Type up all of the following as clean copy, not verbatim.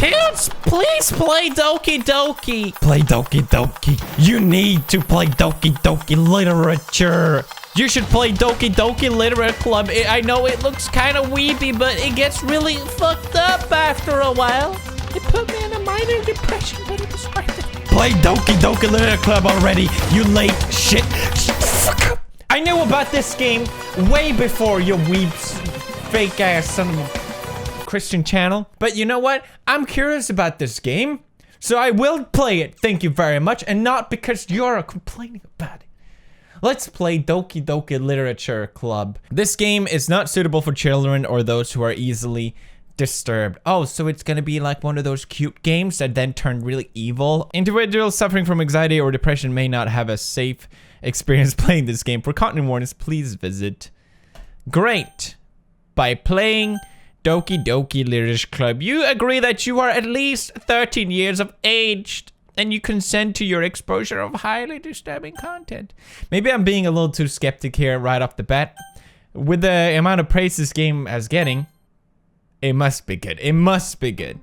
Kids, please play Doki Doki. Play Doki Doki. You need to play Doki Doki Literature. You should play Doki Doki Literature Club. I know it looks kind of weepy, but it gets really fucked up after a while. It put me in a minor depression, but it was worth it. Play Doki Doki Literature Club already, you late shit. Fuck up. I knew about this game way before your weeps fake ass son of a Christian channel. But you know what? I'm curious about this game, so I will play it. Thank you very much, and not because you're complaining about it. Let's play Doki Doki Literature Club. This game is not suitable for children or those who are easily disturbed. Oh, so it's gonna be like one of those cute games that then turn really evil. Individuals suffering from anxiety or depression may not have a safe experience playing this game. For content warnings, please visit. Great. By playing Doki Doki Literature Club, you agree that you are at least 13 years of age and you consent to your exposure of highly disturbing content. Maybe I'm being a little too skeptic here right off the bat. With the amount of praise this game is getting, it must be good. It must be good.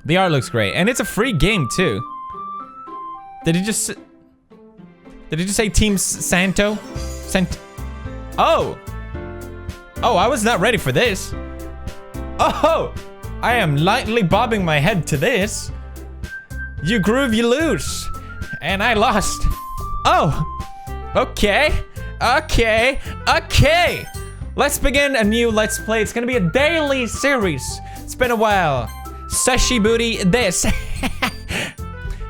The art looks great, and it's a free game too. Did it just say Team Santo? Oh! Oh, I was not ready for this. Oh! I am lightly bobbing my head to this. You groove, you lose. And I lost. Oh! Okay. Okay. Okay! Let's begin a new Let's Play. It's gonna be a daily series. It's been a while. Sashi booty this.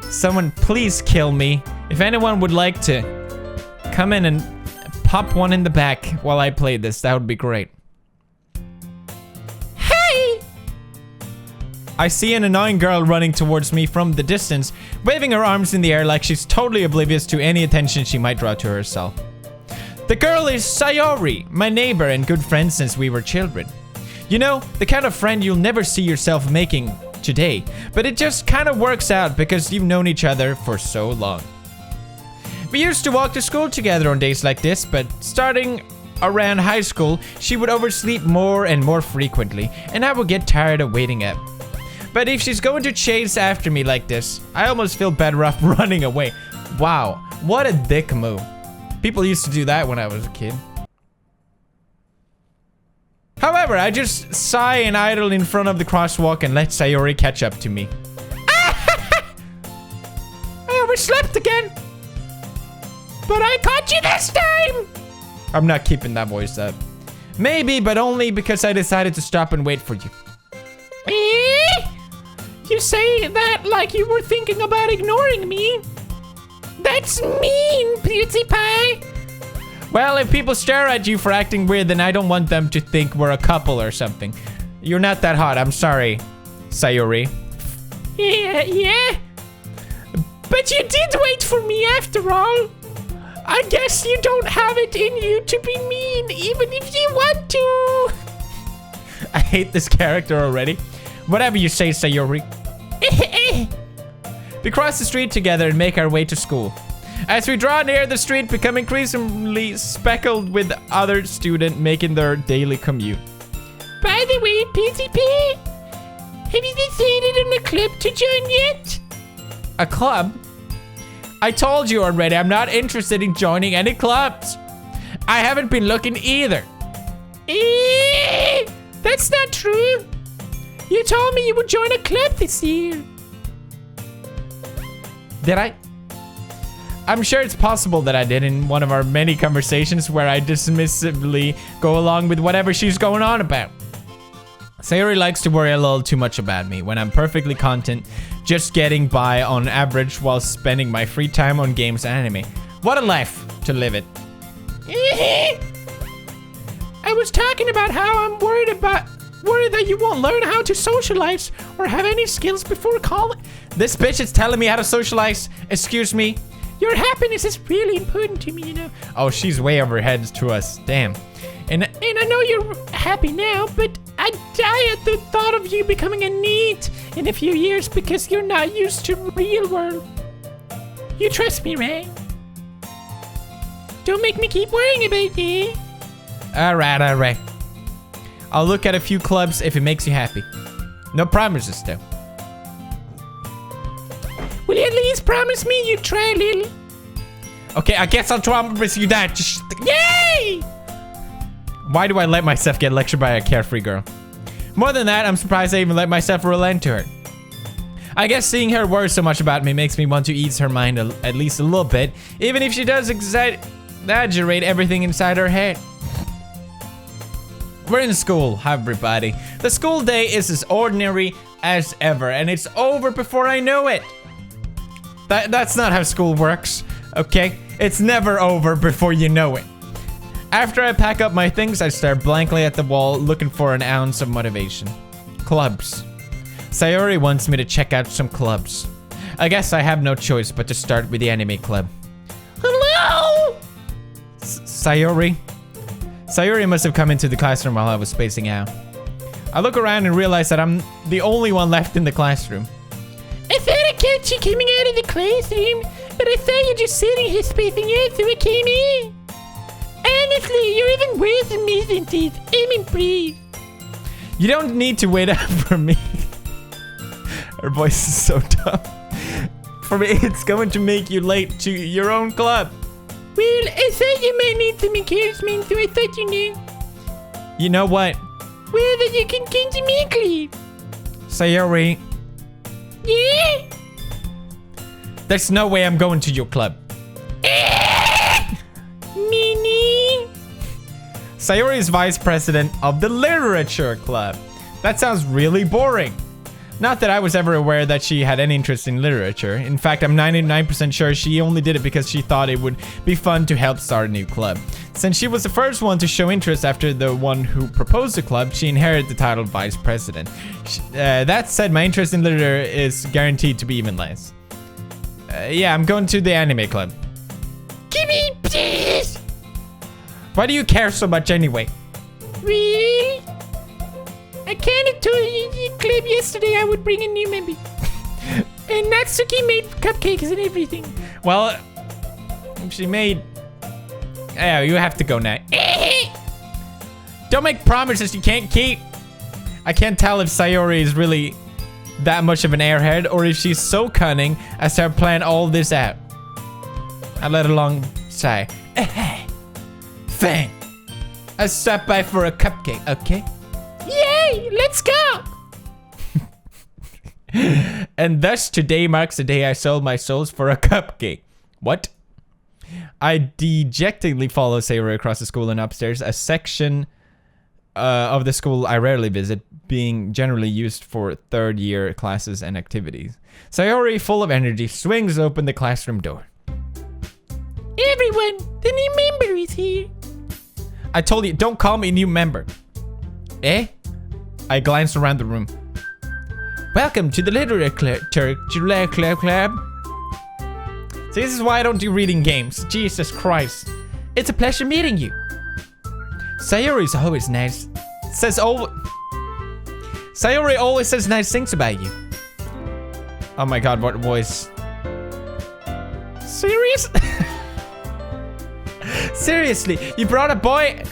Someone please kill me. If anyone would like to come in and pop one in the back while I play this, that would be great. Hey! I see an annoying girl running towards me from the distance, waving her arms in the air like she's totally oblivious to any attention she might draw to herself. The girl is Sayori, my neighbor and good friend since we were children. You know, the kind of friend you'll never see yourself making today, but it just kind of works out because you've known each other for so long. We used to walk to school together on days like this, but starting around high school, she would oversleep more and more frequently, and I would get tired of waiting up. But if she's going to chase after me like this, I almost feel better off running away. Wow, what a dick move. People used to do that when I was a kid. However, I just sigh and idle in front of the crosswalk and let Sayori catch up to me. I overslept again. But I caught you this time. I'm not keeping that voice up. Maybe, but only because I decided to stop and wait for you. You say that like you were thinking about ignoring me. That's mean, Beauty Pie. Well, if people stare at you for acting weird, then I don't want them to think we're a couple or something. You're not that hot, I'm sorry, Sayori. Yeah. But you did wait for me after all. I guess you don't have it in you to be mean, even if you want to. I hate this character already. Whatever you say, Sayori. We cross the street together and make our way to school. As we draw near, the street become increasingly speckled with other students making their daily commute. By the way, PTP, have you decided on a club to join yet? A club? I told you already, I'm not interested in joining any clubs. I haven't been looking either. That's not true. You told me you would join a club this year. Did I? I'm sure it's possible that I did in one of our many conversations where I dismissively go along with whatever she's going on about. Sayori likes to worry a little too much about me when I'm perfectly content, just getting by on average while spending my free time on games and anime. What a life to live it. I was talking about how I'm worried that you won't learn how to socialize or have any skills before college. This bitch is telling me how to socialize. Excuse me. Your happiness is really important to me, you know. Oh, she's way over her head to us. Damn. And I know you're happy now, but I die at the thought of you becoming a NEET in a few years because you're not used to real world. You trust me, right? Don't make me keep worrying about you. Alright. I'll look at a few clubs if it makes you happy. No promises, though. Will you at least promise me you try, Lily? Okay, I guess I'll promise you that. Just Yay! why do I let myself get lectured by a carefree girl? More than that, I'm surprised I even let myself relent to her. I guess seeing her worry so much about me makes me want to ease her mind at least a little bit, even if she does exaggerate everything inside her head. We're in school, everybody. The school day is as ordinary as ever, and it's over before I know it. That's not how school works, okay? It's never over before you know it. After I pack up my things, I stare blankly at the wall, looking for an ounce of motivation. Clubs. Sayori wants me to check out some clubs. I guess I have no choice but to start with the anime club. Hello? Sayori? Sayori must have come into the classroom while I was spacing out. I look around and realize that I'm the only one left in the classroom. I thought I catch you coming out of the classroom, but I thought you were just sitting here spacing out, so I came in. Honestly, you're even worse than me, isn't it? I'm impressed. You don't need to wait up for me. Her voice is so dumb. For me, it's going to make you late to your own club. Well, I thought you might need some encouragement, so I thought you knew. You know what? Well, then you can come to me, Cleve. Sayori, Yeah? there's no way I'm going to your club. Minnie? Sayori is vice president of the literature club. That sounds really boring. Not that I was ever aware that she had any interest in literature. In fact, I'm 99% sure she only did it because she thought it would be fun to help start a new club. Since she was the first one to show interest after the one who proposed the club, she inherited the title vice president. That said, my interest in literature is guaranteed to be even less. Yeah, I'm going to the anime club. Give me, please. Why do you care so much anyway? Really? I kind of told you in club yesterday I would bring a new member. And Natsuki made cupcakes and everything. Well, she made... Yeah, you have to go now. Don't make promises you can't keep. I can't tell if Sayori is really that much of an airhead or if she's so cunning as to have planned all this out. I let along sigh. Fine. I stopped by for a cupcake, okay? Yay! Let's go! And thus today marks the day I sold my souls for a cupcake. What? I dejectedly follow Sayori across the school and upstairs, a section of the school I rarely visit, being generally used for third year classes and activities. Sayori, full of energy, swings open the classroom door. Everyone, the new member is here. I told you, don't call me a new member. Eh? I glanced around the room. Welcome to the literature club. See, this is why I don't do reading games. Jesus Christ. It's a pleasure meeting you. Sayori's always nice. Sayori always says nice things about you. Oh my god, what voice? Serious? Seriously, you brought a boy?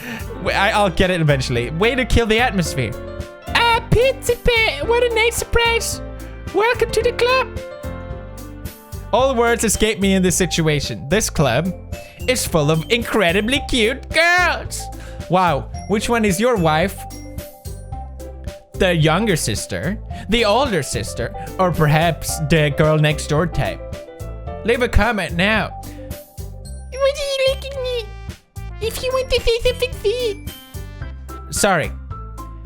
I'll get it eventually. Way to kill the atmosphere. Ah, pizza pet, what a nice surprise. Welcome to the club. All words escape me in this situation. This club is full of incredibly cute girls. Wow, which one is your wife? The younger sister, the older sister, or perhaps the girl next door type? Leave a comment now. What are you looking at? If you want to say something, say it. Sorry,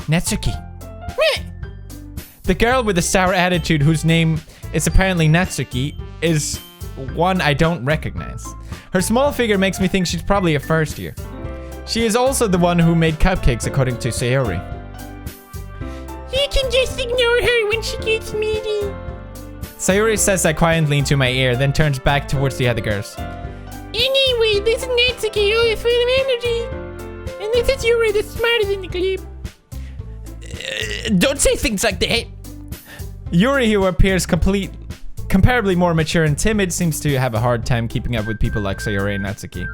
Natsuki. What? The girl with the sour attitude whose name is apparently Natsuki is one I don't recognize. Her small figure makes me think she's probably a first year. She is also the one who made cupcakes according to Sayori. You can just ignore her when she gets meaty. Sayori says that quietly into my ear, then turns back towards the other girls. Anyway, this is Natsuki who is full of energy. And this is Yuri, the smartest in the club. Don't say things like that. Yuri, who appears comparably more mature and timid, seems to have a hard time keeping up with people like Sayori and Natsuki.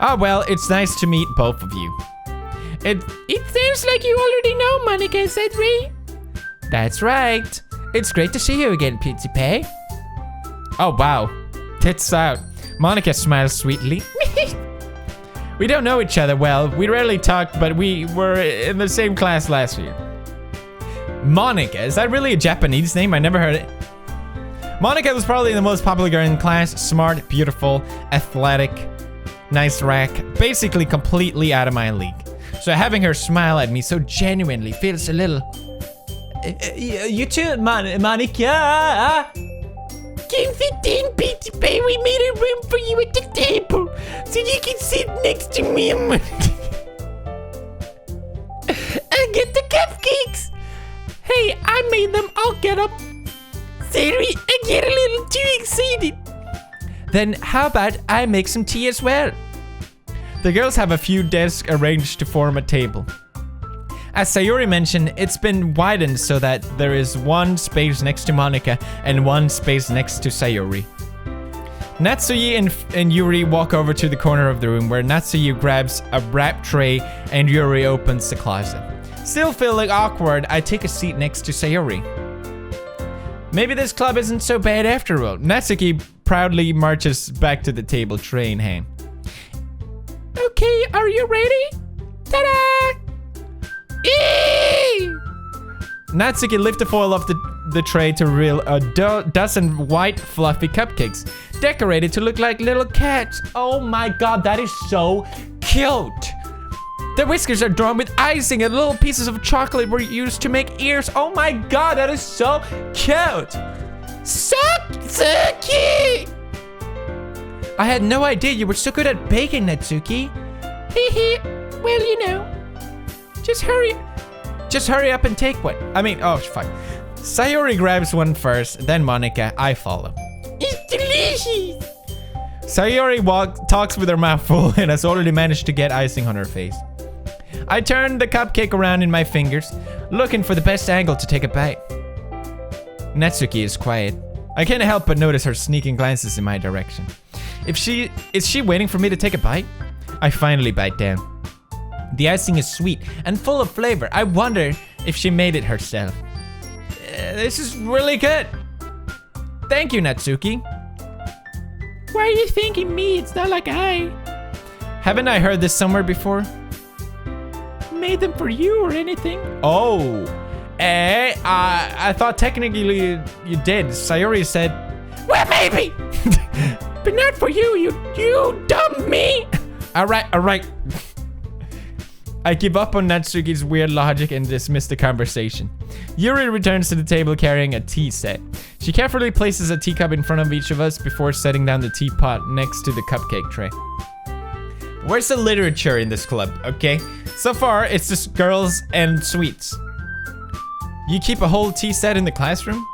Ah, well, it's nice to meet both of you. It sounds like you already know Monica, is that right? That's right. It's great to see you again, Pizza Pie. Oh, wow. Tits out. Monica smiles sweetly. We don't know each other well. We rarely talk, but we were in the same class last year. Monica, is that really a Japanese name? I never heard it. Monica was probably the most popular girl in class. Smart, beautiful, athletic, nice rack. Basically completely out of my league. So having her smile at me so genuinely feels a little... You too, Monica. Come sit in, Pizza Pie. We made a room for you at the table so you can sit next to me. I'll get the cupcakes. Hey, I made them. I'll get them. Sorry, I get a little too excited. Then how about I make some tea as well? The girls have a few desks arranged to form a table. As Sayori mentioned, it's been widened so that there is one space next to Monica and one space next to Sayori. Natsuyi and Yuri walk over to the corner of the room where Natsuyi grabs a wrap tray and Yuri opens the closet. Still feeling awkward, I take a seat next to Sayori. Maybe this club isn't so bad after all. Natsuki proudly marches back to the table, tray in hand. Okay, are you ready? Ta-da! Eee! Natsuki lifts the foil off the tray to reveal a dozen white fluffy cupcakes, decorated to look like little cats. Oh my god, that is so cute! The whiskers are drawn with icing and little pieces of chocolate were used to make ears. Oh my god, that is so cute! So cute! I had no idea you were so good at baking, Natsuki. Hee. Well, you know. Just hurry up and take one. I mean, oh, fine. Sayori grabs one first, then Monica. I follow. It's delicious. Sayori talks with her mouth full and has already managed to get icing on her face. I turn the cupcake around in my fingers, looking for the best angle to take a bite. Natsuki is quiet. I can't help but notice her sneaking glances in my direction. Is she waiting for me to take a bite? I finally bite down. The icing is sweet and full of flavor. I wonder if she made it herself. This is really good. Thank you, Natsuki. Why are you thanking me? It's not like I haven't I heard this somewhere before? Made them for you or anything. Oh. I thought technically you did. Sayori said, well, maybe. But not for you, you dumb me. All right. I give up on Natsuki's weird logic and dismiss the conversation. Yuri returns to the table carrying a tea set. She carefully places a teacup in front of each of us before setting down the teapot next to the cupcake tray. Where's the literature in this club, okay? So far, it's just girls and sweets. You keep a whole tea set in the classroom?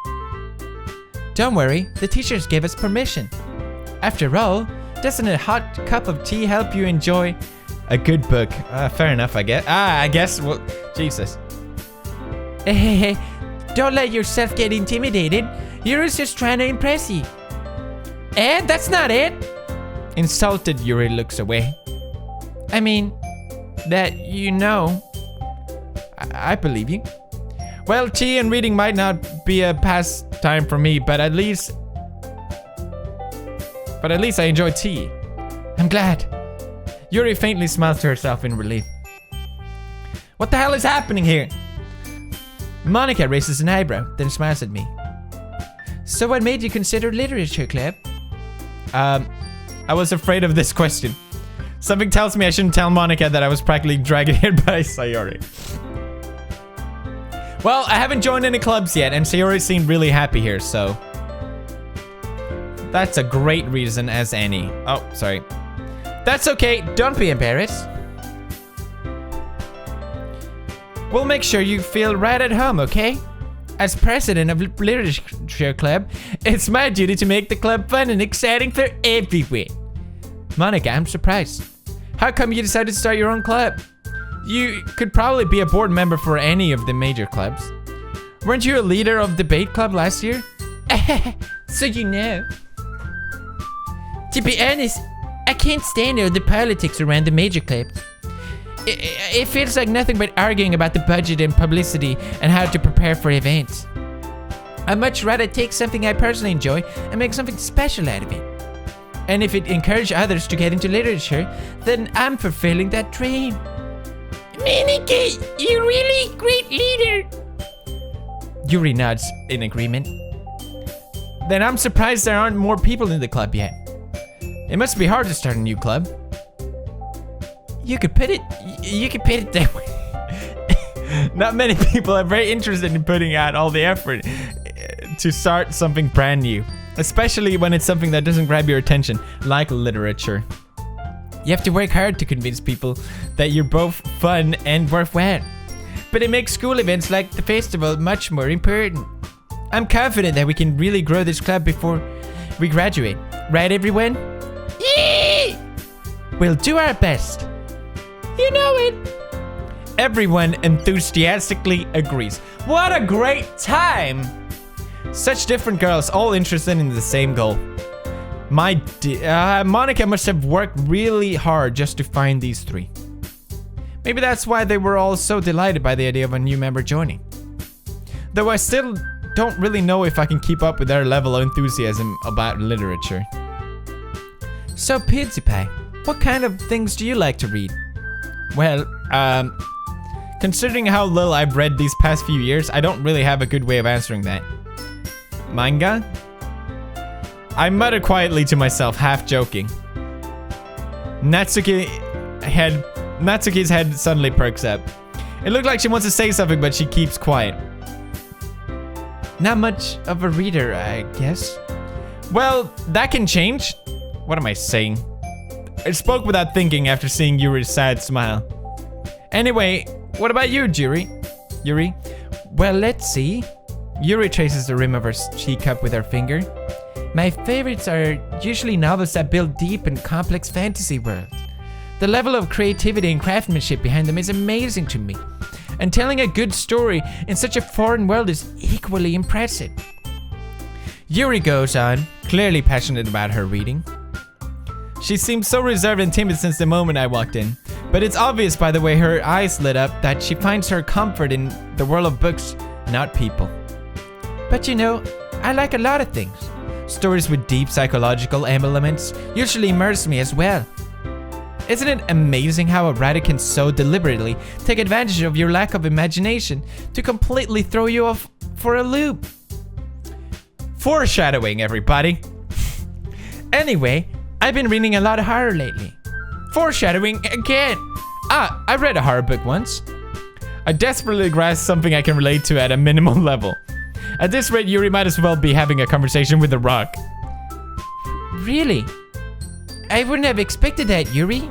Don't worry, the teachers gave us permission. After all, doesn't a hot cup of tea help you enjoy a good book? Fair enough, I guess. I guess, well, Jesus. Hey, don't let yourself get intimidated. Yuri's just trying to impress you. And that's not it. Insulted, Yuri looks away. I mean, that you know. I believe you. Well, tea and reading might not be a pastime for me, but at least I enjoy tea. I'm glad. Yuri faintly smiles to herself in relief. What the hell is happening here? Monica raises an eyebrow, then smiles at me. So what made you consider literature club? I was afraid of this question. Something tells me I shouldn't tell Monica that I was practically dragged here by Sayori. Well, I haven't joined any clubs yet, and Sayori seemed really happy here, so that's a great reason as any. Oh, sorry. That's okay, don't be embarrassed. We'll make sure you feel right at home, okay? As president of Literature Club, it's my duty to make the club fun and exciting for everyone. Monica, I'm surprised. How come you decided to start your own club? You could probably be a board member for any of the major clubs. Weren't you a leader of debate club last year? So you know. To be honest, I can't stand all the politics around the major clubs. It feels like nothing but arguing about the budget and publicity and how to prepare for events. I'd much rather take something I personally enjoy and make something special out of it. And if it encourages others to get into literature, then I'm fulfilling that dream. Minike, you're really a great leader. Yuri nods in agreement. Then I'm surprised there aren't more people in the club yet. It must be hard to start a new club. You could put it that way. Not many people are very interested in putting out all the effort to start something brand new, especially when it's something that doesn't grab your attention, like literature. You have to work hard to convince people that you're both fun and worthwhile. But it makes school events like the festival much more important. I'm confident that we can really grow this club before we graduate. Right, everyone? Yeah! We'll do our best. You know it. Everyone enthusiastically agrees. What a great time! Such different girls, all interested in the same goal. Monica must have worked really hard just to find these three. Maybe that's why they were all so delighted by the idea of a new member joining. Though I still don't really know if I can keep up with their level of enthusiasm about literature. So, PewDiePie, what kind of things do you like to read? Well, considering how little I've read these past few years, I don't really have a good way of answering that. Manga? I muttered quietly to myself, half joking. Natsuki's head suddenly perks up. It looked like she wants to say something, but she keeps quiet. Not much of a reader, I guess. Well, that can change. What am I saying? I spoke without thinking after seeing Yuri's sad smile. Anyway, what about you, Yuri? Well, let's see. Yuri traces the rim of her teacup with her finger. My favorites are usually novels that build deep and complex fantasy worlds. The level of creativity and craftsmanship behind them is amazing to me. And telling a good story in such a foreign world is equally impressive. Yuri goes on, clearly passionate about her reading. She seemed so reserved and timid since the moment I walked in, but it's obvious by the way her eyes lit up that she finds her comfort in the world of books, not people. But you know, I like a lot of things. Stories with deep psychological elements usually immerse me as well. Isn't it amazing how a writer can so deliberately take advantage of your lack of imagination to completely throw you off for a loop? Foreshadowing, everybody. Anyway, I've been reading a lot of horror lately. Foreshadowing again. I read a horror book once. I desperately grasp something I can relate to at a minimal level. At this rate, Yuri might as well be having a conversation with The Rock. Really? I wouldn't have expected that, Yuri.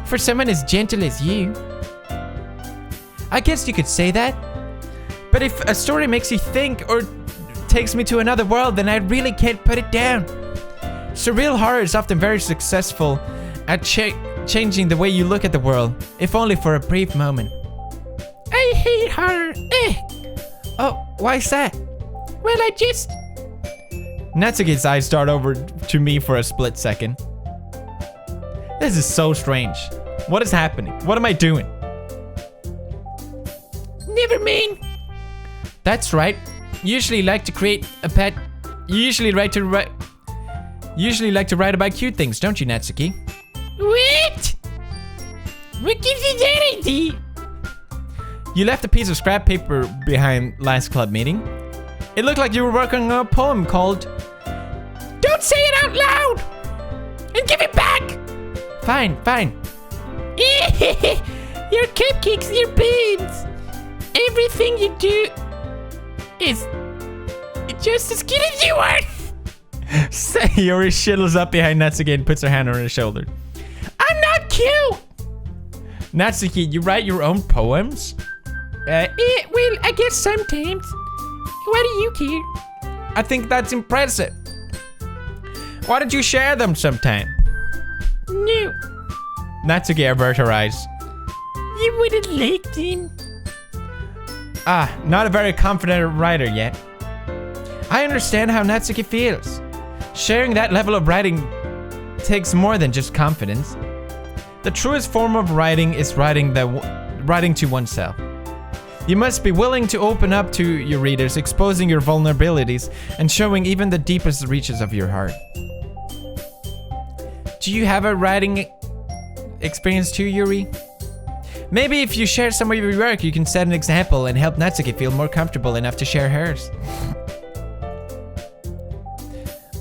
For someone as gentle as you. I guess you could say that. But if a story makes you think or takes me to another world, then I really can't put it down. Surreal horror is often very successful at changing the way you look at the world, if only for a brief moment. I hate horror. Oh, why is that? Well, I just... Natsuki's eyes dart over to me for a split second. This is so strange. What is happening? What am I doing? Never mind. That's right. You usually like to create a pet. You usually like to write about cute things, don't you, Natsuki? What? What gives you that idea? You left a piece of scrap paper behind last club meeting. It looked like you were working on a poem called... Don't say it out loud! And give it back! Fine. Your cupcakes, your beans. Everything you do is just as good as you are. Yuri shittles up behind Natsuki and puts her hand on her shoulder. I'm not cute! Natsuki, you write your own poems? Well, I guess sometimes. Why do you care? I think that's impressive. Why don't you share them sometime? No. Natsuki averted her eyes. You wouldn't like them. Not a very confident writer yet. I understand how Natsuki feels. Sharing that level of writing takes more than just confidence. The truest form of writing is writing to oneself. You must be willing to open up to your readers, exposing your vulnerabilities and showing even the deepest reaches of your heart. Do you have a writing experience too, Yuri? Maybe if you share some of your work, you can set an example and help Natsuki feel more comfortable enough to share hers.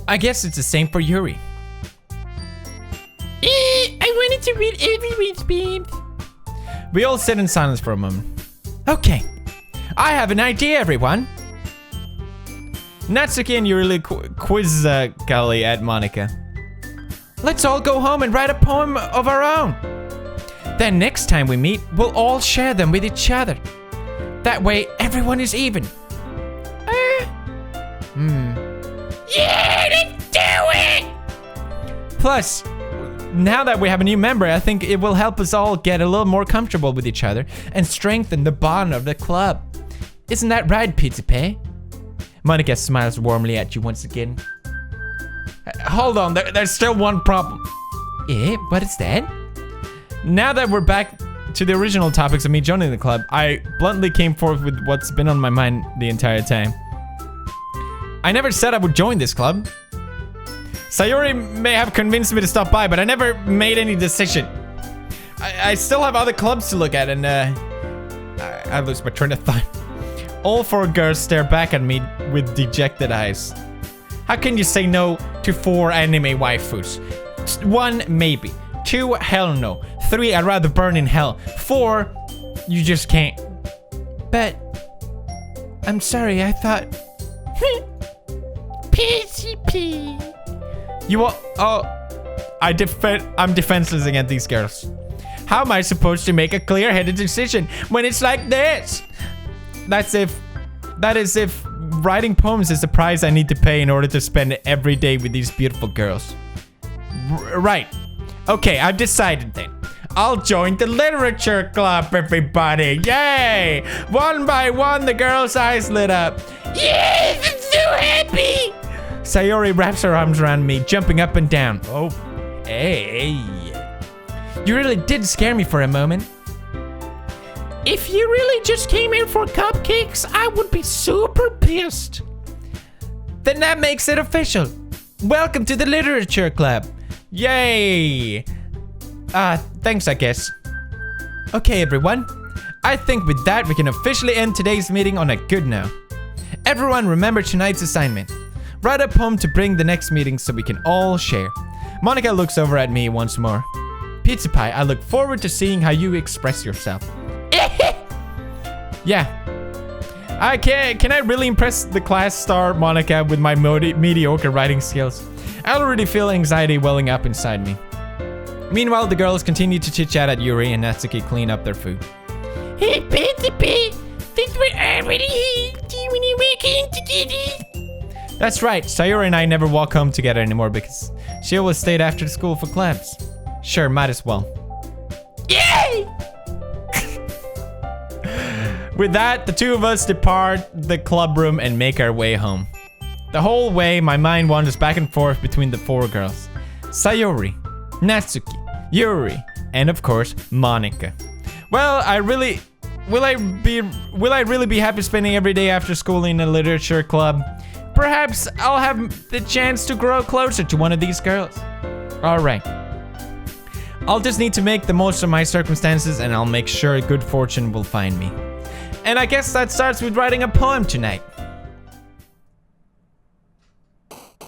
I guess it's the same for Yuri. I wanted to read everyone's babe. We all sit in silence for a moment. Okay, I have an idea, everyone. Natsuki and Yuri quizzically at Monika. Let's all go home and write a poem of our own. Then next time we meet, we'll all share them with each other. That way, everyone is even. Yeah, let's do it! Plus, now that we have a new member, I think it will help us all get a little more comfortable with each other and strengthen the bond of the club. Isn't that right, Pizza Pay? Monika smiles warmly at you once again. Hold on, there's still one problem. Yeah, what is that? Now that we're back to the original topics of me joining the club, I bluntly came forth with what's been on my mind the entire time. I never said I would join this club. Sayori may have convinced me to stop by, but I never made any decision. I still have other clubs to look at, and I lose my train of thought. All four girls stare back at me with dejected eyes. How can you say no to 4 anime waifus? 1, maybe. 2, hell no. 3, I'd rather burn in hell. 4, you just can't. But I'm sorry, I thought. PCP. You are. Oh, I'm defenseless against these girls. How am I supposed to make a clear-headed decision when it's like this? That is if writing poems is the price I need to pay in order to spend every day with these beautiful girls. Right. Okay, I've decided then. I'll join the literature club, everybody. Yay! One by one, the girls' eyes lit up. Yes, I'm so happy! Sayori wraps her arms around me, jumping up and down. Oh, hey. You really did scare me for a moment. If you really just came in for cupcakes, I would be super pissed. Then that makes it official. Welcome to the literature club. Yay! Thanks, I guess. Okay, everyone. I think with that, we can officially end today's meeting on a good note. Everyone remember tonight's assignment. Write a poem to bring the next meeting so we can all share. Monika looks over at me once more. Pizza Pie, I look forward to seeing how you express yourself. Yeah. Can I really impress the class star Monika with my mediocre writing skills? I already feel anxiety welling up inside me. Meanwhile, the girls continue to chit-chat at Yuri and Natsuki clean up their food. Hey, Pizza Pie, think we're already here. Do you want to walk in together? That's right, Sayori and I never walk home together anymore because she always stayed after school for clubs. Sure, might as well. Yay! With that, the two of us depart the club room and make our way home. The whole way, my mind wanders back and forth between the 4 girls. Sayori, Natsuki, Yuri, and of course, Monika. Well, will I really be happy spending every day after school in a literature club? Perhaps I'll have the chance to grow closer to one of these girls. Alright. I'll just need to make the most of my circumstances and I'll make sure good fortune will find me. And I guess that starts with writing a poem tonight.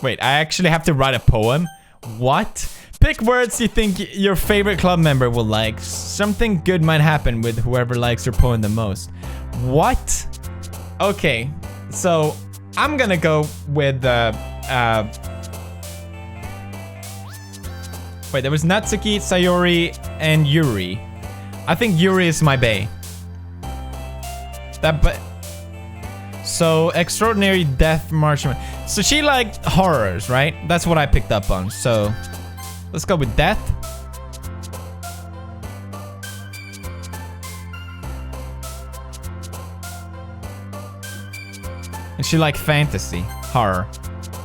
Wait, I actually have to write a poem? What? Pick words you think your favorite club member will like. Something good might happen with whoever likes your poem the most. What? Okay, so I'm gonna go with wait, there was Natsuki, Sayori, and Yuri. I think Yuri is my bae. So, Extraordinary Death Marshmallow. So she liked horrors, right? That's what I picked up on. So, let's go with death. And she liked fantasy, horror.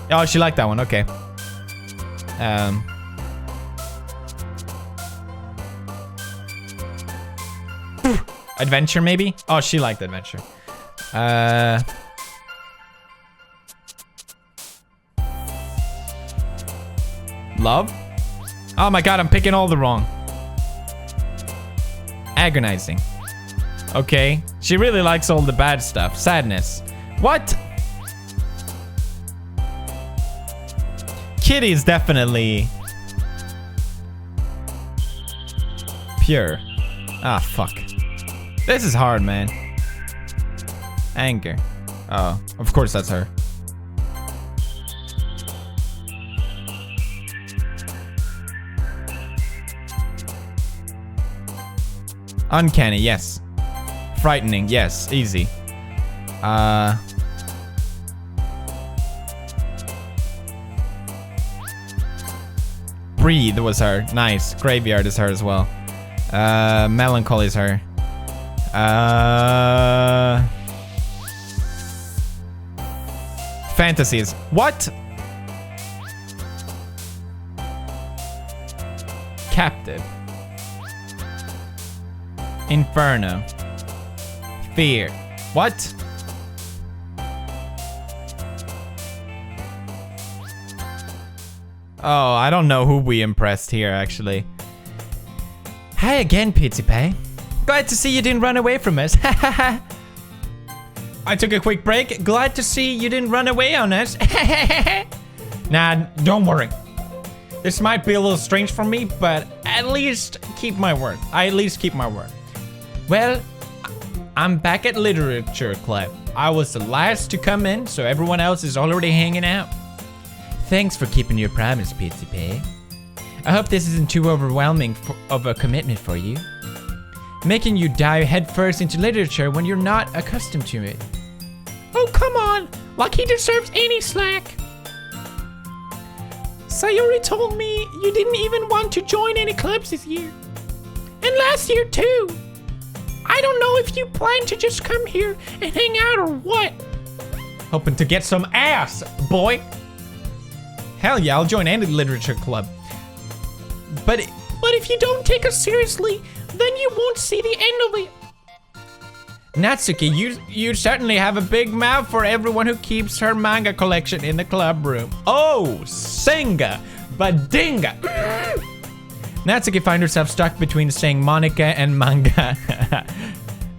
Oh, she liked that one. Okay. Adventure, maybe? Oh, she liked adventure. Love? Oh my god, I'm picking all the wrong. Agonizing. Okay. She really likes all the bad stuff. Sadness. What? Kitty is definitely pure. Ah, fuck. This is hard, man. Anger. Oh, of course that's her. Uncanny, yes. Frightening, yes. Easy. Breathe was her. Nice. Graveyard is her as well. Melancholy is her. Fantasies. What? Captive. Inferno. Fear. What? Oh, I don't know who we impressed here, actually. Hi again, Pizzy Pie. Glad to see you didn't run away from us. I took a quick break. Glad to see you didn't run away on us. Nah, don't worry. This might be a little strange for me, but at least keep my word. I at least keep my word. Well, I'm back at Literature Club. I was the last to come in, so everyone else is already hanging out. Thanks for keeping your promise, Pizzy Pie. I hope this isn't too overwhelming of a commitment for you. Making you dive headfirst into literature when you're not accustomed to it. Oh, come on! Like he deserves any slack. Sayori told me you didn't even want to join any clubs this year. And last year, too. I don't know if you plan to just come here and hang out or what. Hoping to get some ass, boy. Hell yeah, I'll join any literature club. But if you don't take us seriously, then you won't see the end of it. Natsuki, you certainly have a big mouth for everyone who keeps her manga collection in the club room. Oh, Senga, Badinga. Natsuki finds herself stuck between saying Monica and manga.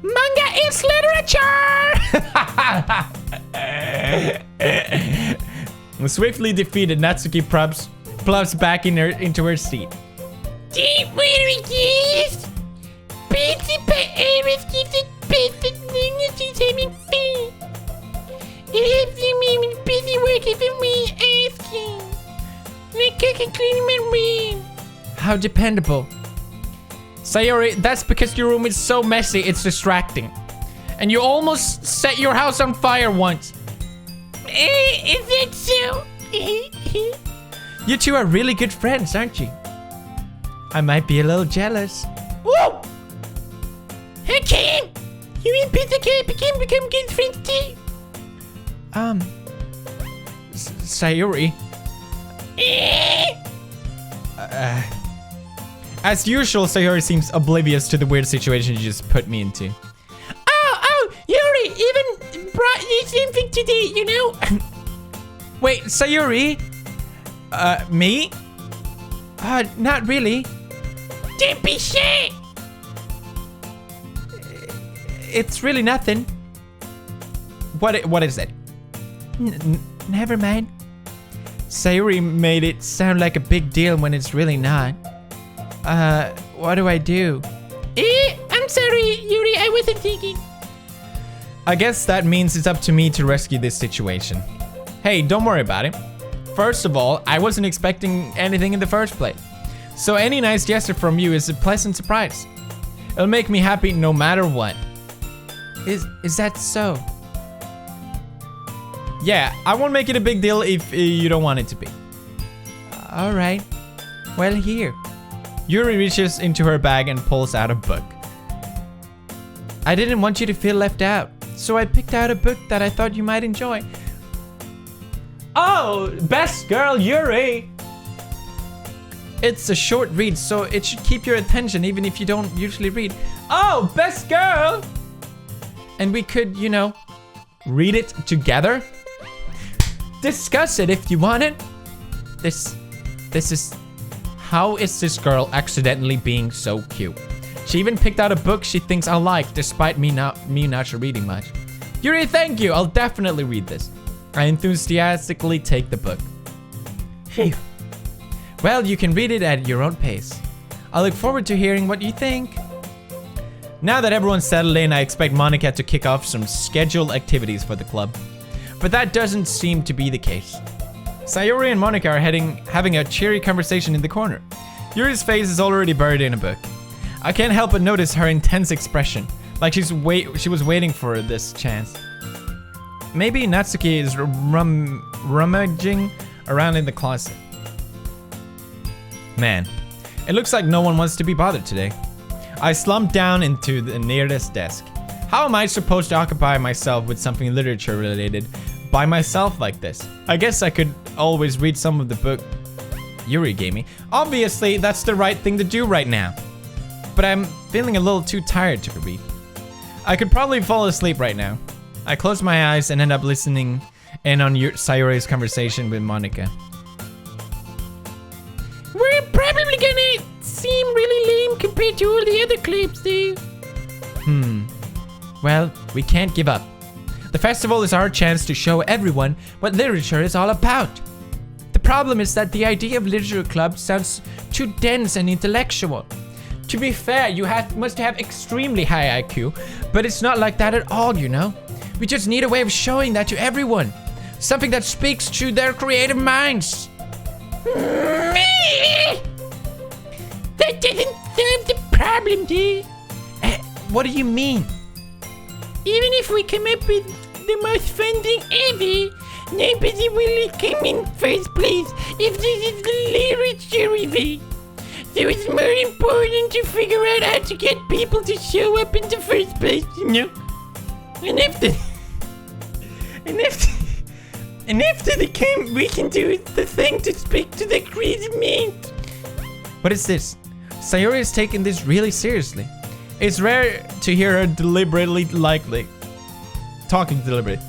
Manga is literature! Swiftly defeated, Natsuki plops back into her seat. Deep Wirikies! Pizzy Pie always keeps it perfect thing that she's having fun. It helps me when busy working for me asking. Like cooking cleaning my room. How dependable. Sayori, that's because your room is so messy, it's distracting. And you almost set your house on fire once. Is that so? You two are really good friends, aren't you? I might be a little jealous. Whoa! Hey, Kim! You and Pizza Cat become good friends too. Sayori. As usual, Sayori seems oblivious to the weird situation you just put me into. Oh, Yuri even brought you something today, you know? Wait, Sayori? Me? Not really. Don't be shy. It's really nothing. What is it? Never mind. Sayori made it sound like a big deal when it's really not. What do I do? I'm sorry, Yuri, I wasn't thinking. I guess that means it's up to me to rescue this situation. Hey, don't worry about it. First of all, I wasn't expecting anything in the first place. So any nice gesture from you is a pleasant surprise. It'll make me happy no matter what. Is that so? Yeah, I won't make it a big deal if you don't want it to be. All right. Well, here. Yuri reaches into her bag and pulls out a book. I didn't want you to feel left out, so I picked out a book that I thought you might enjoy. Oh, best girl, Yuri! It's a short read, so it should keep your attention even if you don't usually read. Oh, best girl! And we could, you know, read it together. Discuss it if you want it. This is... How is this girl accidentally being so cute? She even picked out a book she thinks I'll like, despite me not reading much. Yuri, thank you. I'll definitely read this. I enthusiastically take the book. Phew. Well, you can read it at your own pace. I look forward to hearing what you think. Now that everyone's settled in, I expect Monica to kick off some scheduled activities for the club. But that doesn't seem to be the case. Sayori and Monica are having a cheery conversation in the corner. Yuri's face is already buried in a book. I can't help but notice her intense expression, like she was waiting for this chance. Maybe Natsuki is rummaging around in the closet. Man, it looks like no one wants to be bothered today. I slumped down into the nearest desk. How am I supposed to occupy myself with something literature related by myself like this? I guess I could always read some of the book Yuri gave me. Obviously, that's the right thing to do right now. But I'm feeling a little too tired to read. I could probably fall asleep right now. I close my eyes and end up listening in on Sayori's conversation with Monica. We're probably gonna seem really lame compared to all the other clubs, though. Well, we can't give up. The festival is our chance to show everyone what literature is all about. The problem is that the idea of literature club sounds too dense and intellectual. To be fair, you must have extremely high IQ, but it's not like that at all, you know? We just need a way of showing that to everyone. Something that speaks to their creative minds. That doesn't solve the problem, dude. What do you mean? Even if we come up with the most fun thing ever, nobody will come in first place if this is the literature event. So it's more important to figure out how to get people to show up in the first place, you know? And after they come, we can do the thing to speak to the creative mind. What is this? Sayori is taking this really seriously. It's rare to hear her talking deliberately.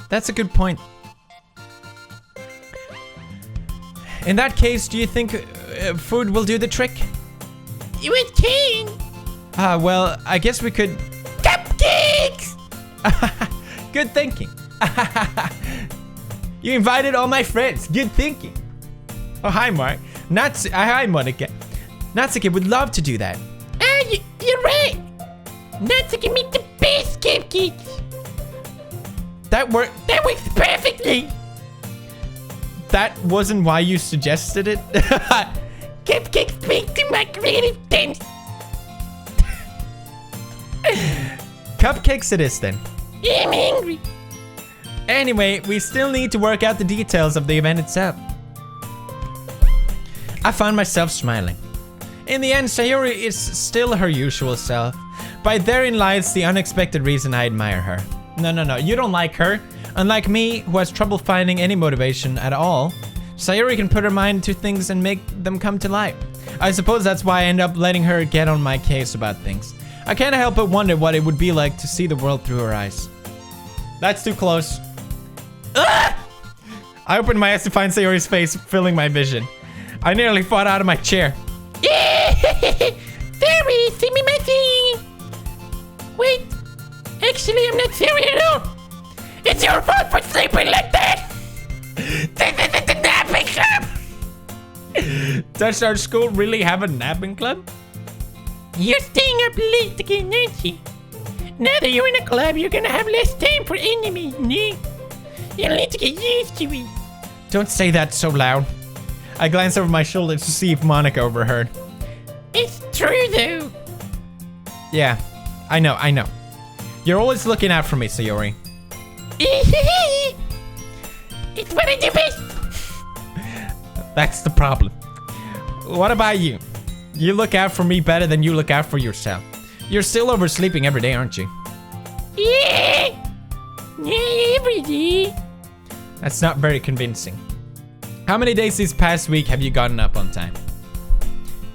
That's a good point. In that case, do you think food will do the trick? It can. Well, I guess we could... Cupcakes! Good thinking. You invited all my friends. Good thinking. Oh, hi, Mark. Hi, Monica. Natsuki would love to do that. You're right. Natsuki make the best cupcakes. That works Perfectly. That wasn't why you suggested it. Cupcakes speak to my creative sense. Cupcakes it is then. I'm hungry. Anyway, we still need to work out the details of the event itself. I found myself smiling. In the end, Sayori is still her usual self. But therein lies the unexpected reason I admire her. No, you don't like her. Unlike me, who has trouble finding any motivation at all, Sayori can put her mind to things and make them come to life. I suppose that's why I end up letting her get on my case about things. I can't help but wonder what it would be like to see the world through her eyes. That's too close. Ah! I opened my eyes to find Sayori's face filling my vision. I nearly fought out of my chair. Sorry, see me my thing. Wait, actually I'm not sorry at all. It's your fault for sleeping like that. The napping club. Does our school really have a napping club? You're staying up late again, aren't you? Now that you're in a club, you're gonna have less time for enemies, no? You'll need to get used to it. Don't say that so loud. I glanced over my shoulder to see if Monica overheard. It's true, though. Yeah, I know. You're always looking out for me, Sayori. It's what I do best. That's the problem. What about you? You look out for me better than you look out for yourself. You're still oversleeping every day, aren't you? Yeah, every day. That's not very convincing. How many days this past week have you gotten up on time?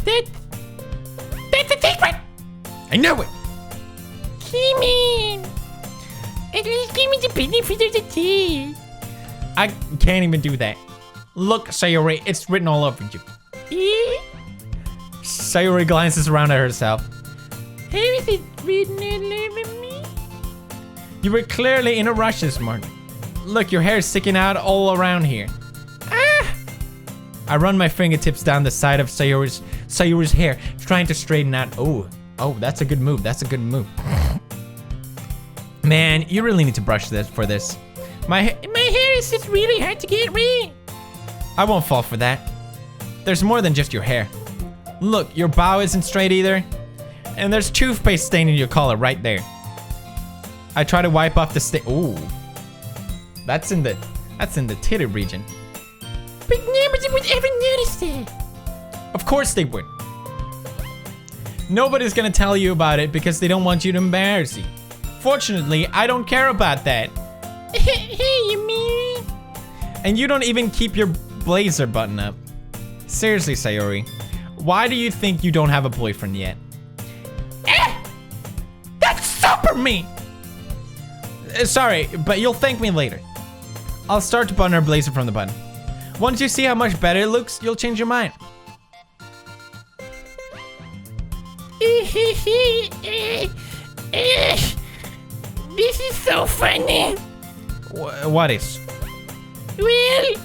That's a secret. I know it. Come on. At least give me the benefit of the doubt. I can't even do that. Look, Sayori, it's written all over you. Eh? Sayori glances around at herself. How is it written all over me? You were clearly in a rush this morning. Look, your hair's sticking out all around here. Ah! I run my fingertips down the side of Sayori's hair, trying to straighten out. Oh, that's a good move. That's a good move. Man, you really need to brush this for this. My hair is just really hard to get rid. I won't fall for that. There's more than just your hair. Look, your bow isn't straight either. And there's toothpaste staining your collar right there. I try to wipe off the stain. Ooh. That's in the titty region. But nobody would ever notice that. Of course they would. Nobody's gonna tell you about it because they don't want you to embarrass you. Fortunately, I don't care about that. Hey, you mean? And you don't even keep your blazer button up. Seriously, Sayori. Why do you think you don't have a boyfriend yet? That's super mean. Sorry, but you'll thank me later. I'll start to button her blazer from the button. Once you see how much better it looks, you'll change your mind. This is so funny. What is? Well,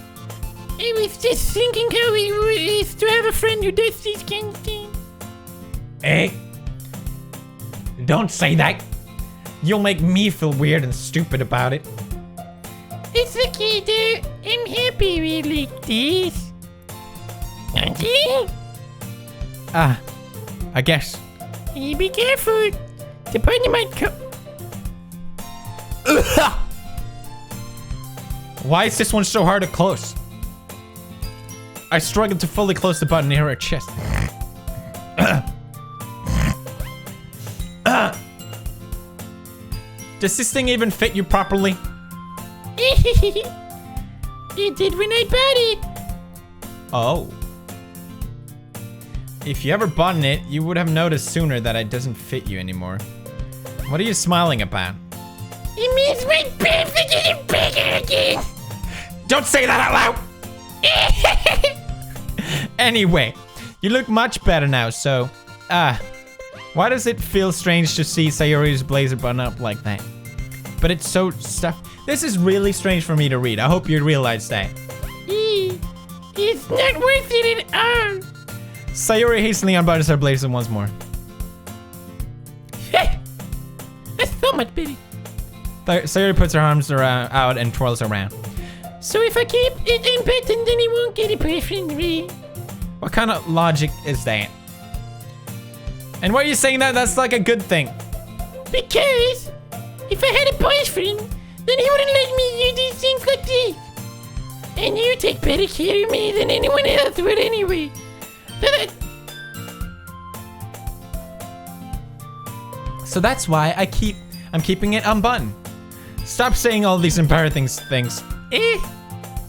I was just thinking how it is to have a friend who does these kind of things. Hey, don't say that. You'll make me feel weird and stupid about it. It's okay, though. I'm happy we like this. Aren't you? I guess. You be careful. The bunny might come. Why is this one so hard to close? I struggled to fully close the button near her chest. Does this thing even fit you properly? It did when I bought it. Oh. If you ever button it, you would have noticed sooner that it doesn't fit you anymore. What are you smiling about? It means my boobs are getting bigger again. Don't say that out loud! Anyway, you look much better now, so... why does it feel strange to see Sayori's blazer button up like that? But it's so stuffed. This is really strange for me to read. I hope you realize that. It's not worth it at all. Sayori hastily unbuttons her blazer once more. That's so much better. Sayori puts her arms out and twirls around. So if I keep it unbuttoned, then he won't get a boyfriend, right? What kind of logic is that? And why are you saying that? That's like a good thing. Because if I had a boyfriend, then he wouldn't let me do these things like this. And you take better care of me than anyone else would anyway. So that's why I'm keeping it unbuttoned. Stop saying all these embarrassing things. I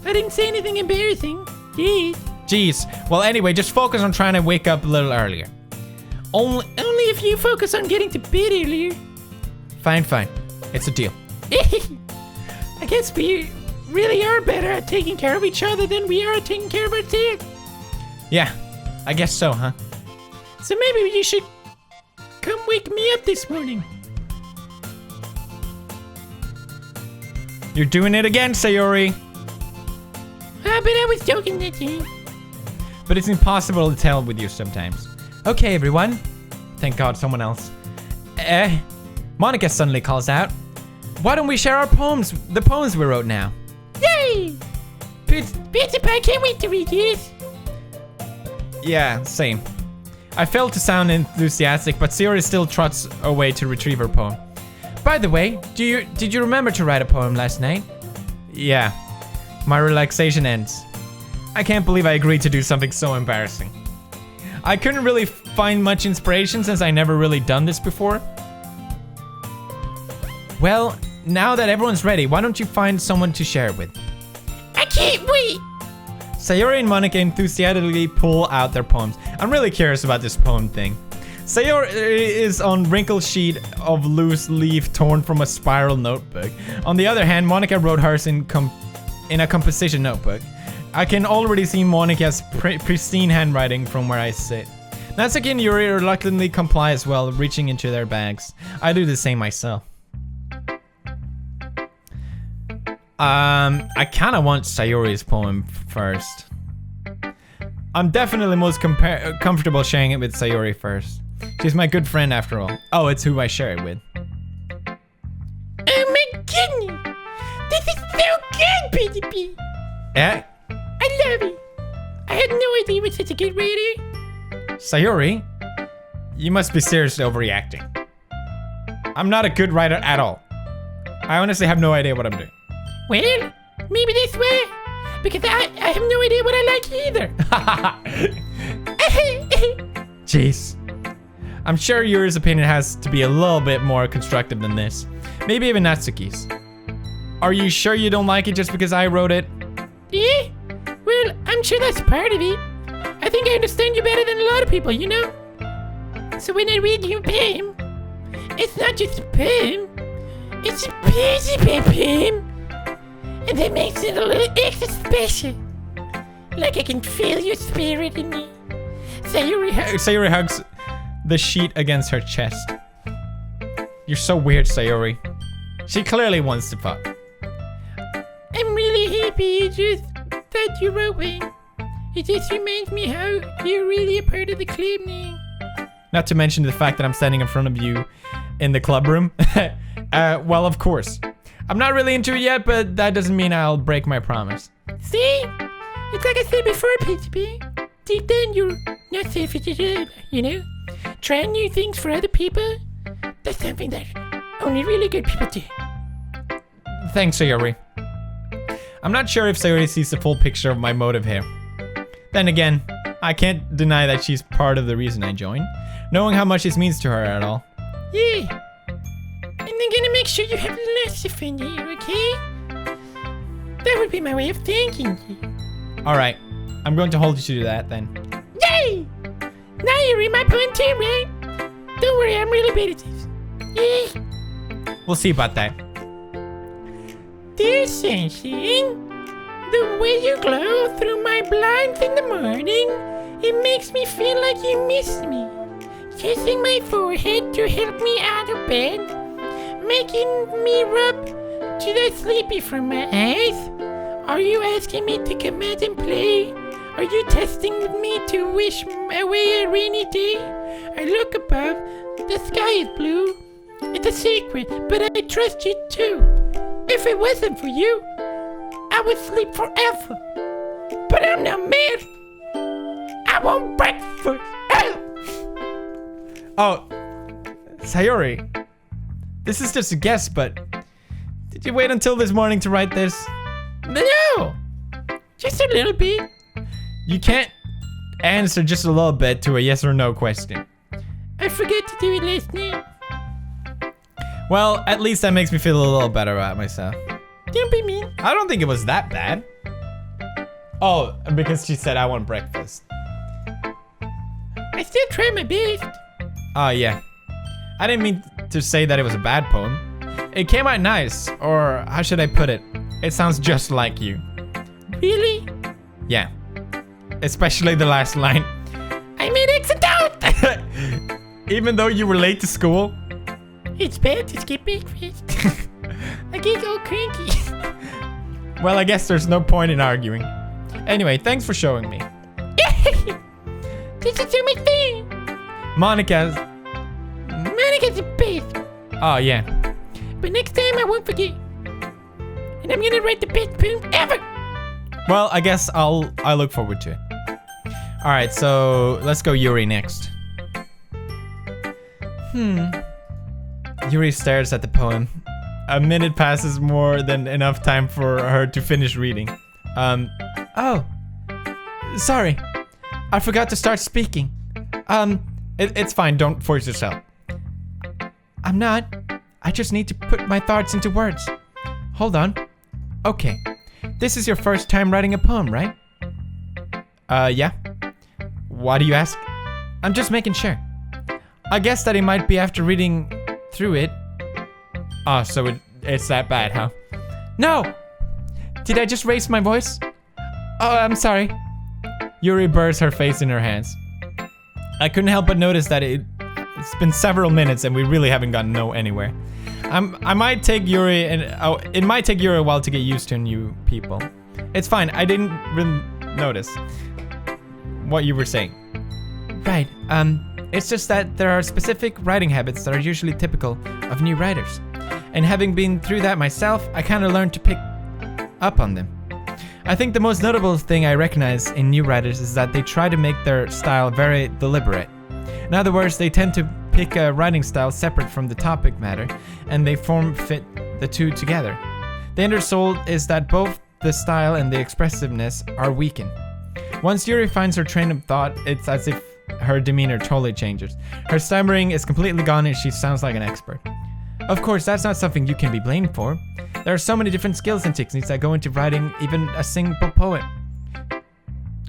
didn't say anything embarrassing. Yes. Jeez. Well, anyway, just focus on trying to wake up a little earlier. Only if you focus on getting to bed earlier. Fine. It's a deal. I guess we really are better at taking care of each other than we are at taking care of ourselves. Yeah, I guess so, huh? So maybe you should come wake me up this morning. You're doing it again, Sayori. But I was joking that time. But it's impossible to tell with you sometimes. Okay, everyone. Thank God, someone else. Monica suddenly calls out. Why don't we share our poems? The poems we wrote now. Yay! Pizza Pie, can't wait to read this. Yeah, same. I failed to sound enthusiastic, but Sayori still trots away to retrieve her poem. By the way, did you remember to write a poem last night? Yeah. My relaxation ends. I can't believe I agreed to do something so embarrassing. I couldn't really find much inspiration since I never really done this before. Well, now that everyone's ready, why don't you find someone to share it with? I can't wait. Sayori and Monica enthusiastically pull out their poems. I'm really curious about this poem thing. Sayori is on wrinkled sheet of loose leaf torn from a spiral notebook. On the other hand, Monica wrote hers in a composition notebook. I can already see Monica's pristine handwriting from where I sit. Natsuki and Yuri reluctantly comply as well, reaching into their bags. I do the same myself. I kind of want Sayori's poem first. I'm definitely most comfortable sharing it with Sayori first. She's my good friend after all. Oh, it's who I share it with. Oh my goodness! This is so good, PDP! Yeah? I love it! I had no idea you were such a good writer. Sayori? You must be seriously overreacting. I'm not a good writer at all. I honestly have no idea what I'm doing. Well, maybe this way. Because I have no idea what I like either. Jeez. I'm sure Yuri's opinion has to be a little bit more constructive than this. Maybe even Natsuki's. Are you sure you don't like it just because I wrote it? Yeah? Well, I'm sure that's part of it. I think I understand you better than a lot of people, you know? So when I read you a poem, it's not just a poem, it's a poem. And that makes it a little extra special. Like I can feel your spirit in me. Sayori hugs the sheet against her chest. You're so weird, Sayori. She clearly wants to fuck. I'm really happy that you wrote me. It just reminds me how you're really a part of the club now. Not to mention the fact that I'm standing in front of you in the club room. Well, of course. I'm not really into it yet, but that doesn't mean I'll break my promise. See? It's like I said before, PTP. Deep down, you're not selfish at all, you know? Trying new things for other people, that's something that only really good people do. Thanks, Sayori. I'm not sure if Sayori sees the full picture of my motive here. Then again, I can't deny that she's part of the reason I joined, knowing how much this means to her at all. Yeah. And I'm gonna make sure you have lots of fun here, okay? That would be my way of thanking you. Alright, I'm going to hold you to that then. Yay! Now you read my poem too, right? Don't worry, I'm really bad at this. Yeah. We'll see about that. Dear Sunshine, the way you glow through my blinds in the morning, it makes me feel like you miss me. Kissing my forehead to help me out of bed, making me rub to the sleepy from my eyes. Are you asking me to come out and play? Are you testing with me to wish away a rainy day? I look above, the sky is blue. It's a secret, but I trust you too. If it wasn't for you, I would sleep forever. But I'm not mad. I want breakfast. Oh, Sayori. This is just a guess, but did you wait until this morning to write this? No, just a little bit. You can't answer just a little bit to a yes or no question. I forgot to do it last night. Well, at least that makes me feel a little better about myself. Don't be mean. I don't think it was that bad. Oh, because she said I want breakfast. I still try my best. Oh, yeah. I didn't mean to say that it was a bad poem. It came out nice, or how should I put it? It sounds just like you. Really? Yeah. Especially the last line. I made exit out. Even though you were late to school? It's bad to skip breakfast. I get all cranky. Well, I guess there's no point in arguing. Anyway, thanks for showing me. This is so much fun. Monica's the best. Oh, yeah. But next time I won't forget. And I'm gonna write the best poem ever. Well, I guess I look forward to it. Alright, so let's go Yuri next. Yuri stares at the poem. A minute passes more than enough time for her to finish reading. Oh. Sorry. I forgot to start speaking. It's fine, don't force yourself. I'm not. I just need to put my thoughts into words. Hold on. Okay. This is your first time writing a poem, right? Yeah? Why do you ask? I'm just making sure. I guess that he might be after reading through it. Oh, so it's that bad, huh? No! Did I just raise my voice? Oh, I'm sorry. Yuri buries her face in her hands. I couldn't help but notice that it's been several minutes and we really haven't gotten anywhere. I might take Yuri it might take Yuri a while to get used to new people. It's fine. I didn't really notice what you were saying. Right. It's just that there are specific writing habits that are usually typical of new writers. And having been through that myself, I kind of learned to pick up on them. I think the most notable thing I recognize in new writers is that they try to make their style very deliberate. In other words, they tend to pick a writing style separate from the topic matter, and they fit the two together. The end result is that both the style and the expressiveness are weakened. Once Yuri finds her train of thought, it's as if her demeanor totally changes. Her stammering is completely gone and she sounds like an expert. Of course, that's not something you can be blamed for. There are so many different skills and techniques that go into writing even a single poem.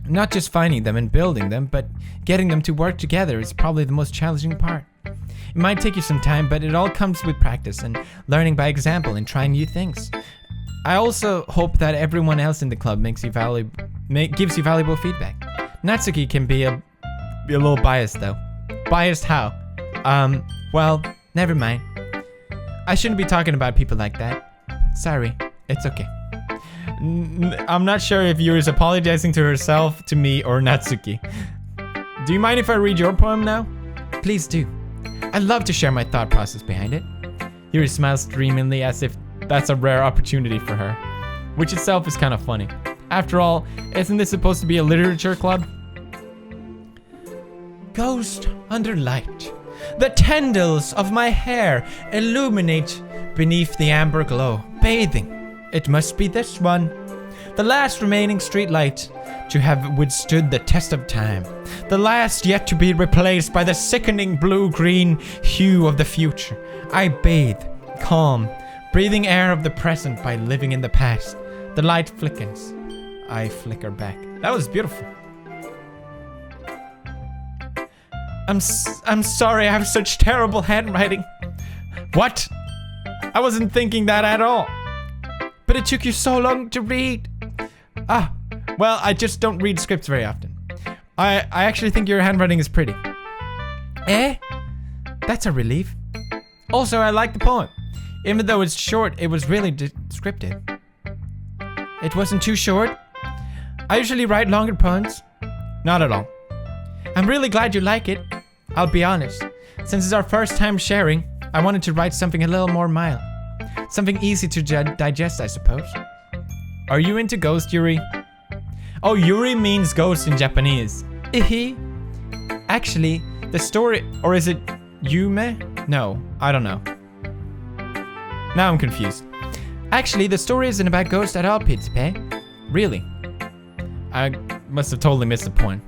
Not just finding them and building them, but getting them to work together is probably the most challenging part. It might take you some time, but it all comes with practice and learning by example and trying new things. I also hope that everyone else in the club gives you valuable feedback. Natsuki can be a little biased though. Biased how? Well, never mind. I shouldn't be talking about people like that. Sorry, it's okay. I'm not sure if Yuri's apologizing to herself, to me, or Natsuki. Do you mind if I read your poem now? Please do. I'd love to share my thought process behind it. Yuri smiles dreamingly as if that's a rare opportunity for her, which itself is kind of funny. After all, isn't this supposed to be a literature club? Ghost under light. The tendrils of my hair illuminate beneath the amber glow. Bathing. It must be this one. The last remaining street light to have withstood the test of time. The last yet to be replaced by the sickening blue-green hue of the future. I bathe, calm, breathing air of the present by living in the past. The light flickers. I flicker back. That was beautiful. I'm sorry I have such terrible handwriting. What? I wasn't thinking that at all. But it took you so long to read. Well, I just don't read scripts very often. I actually think your handwriting is pretty. Eh? That's a relief. Also, I like the poem. Even though it's short, it was really descriptive. It wasn't too short. I usually write longer poems. Not at all. I'm really glad you like it. I'll be honest. Since it's our first time sharing, I wanted to write something a little more mild. Something easy to digest, I suppose. Are you into ghost, Yuri? Oh, Yuri means ghost in Japanese. Actually, the story... Or is it Yume? No, I don't know. Now I'm confused. Actually, the story isn't about ghosts at all, Pizzipe. Really? I must have totally missed the point.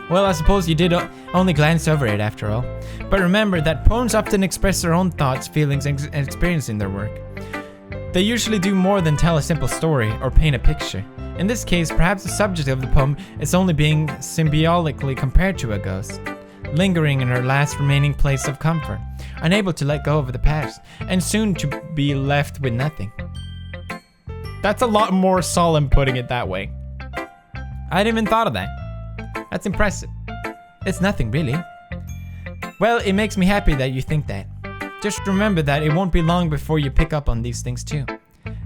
Well, I suppose you did only glance over it after all. But remember that poems often express their own thoughts, feelings, and experience in their work. They usually do more than tell a simple story or paint a picture. In this case, perhaps the subject of the poem is only being symbiotically compared to a ghost, lingering in her last remaining place of comfort, unable to let go of the past, and soon to be left with nothing. That's a lot more solemn putting it that way. I hadn't even thought of that. That's impressive. It's nothing really. Well, it makes me happy that you think that. Just remember that it won't be long before you pick up on these things too.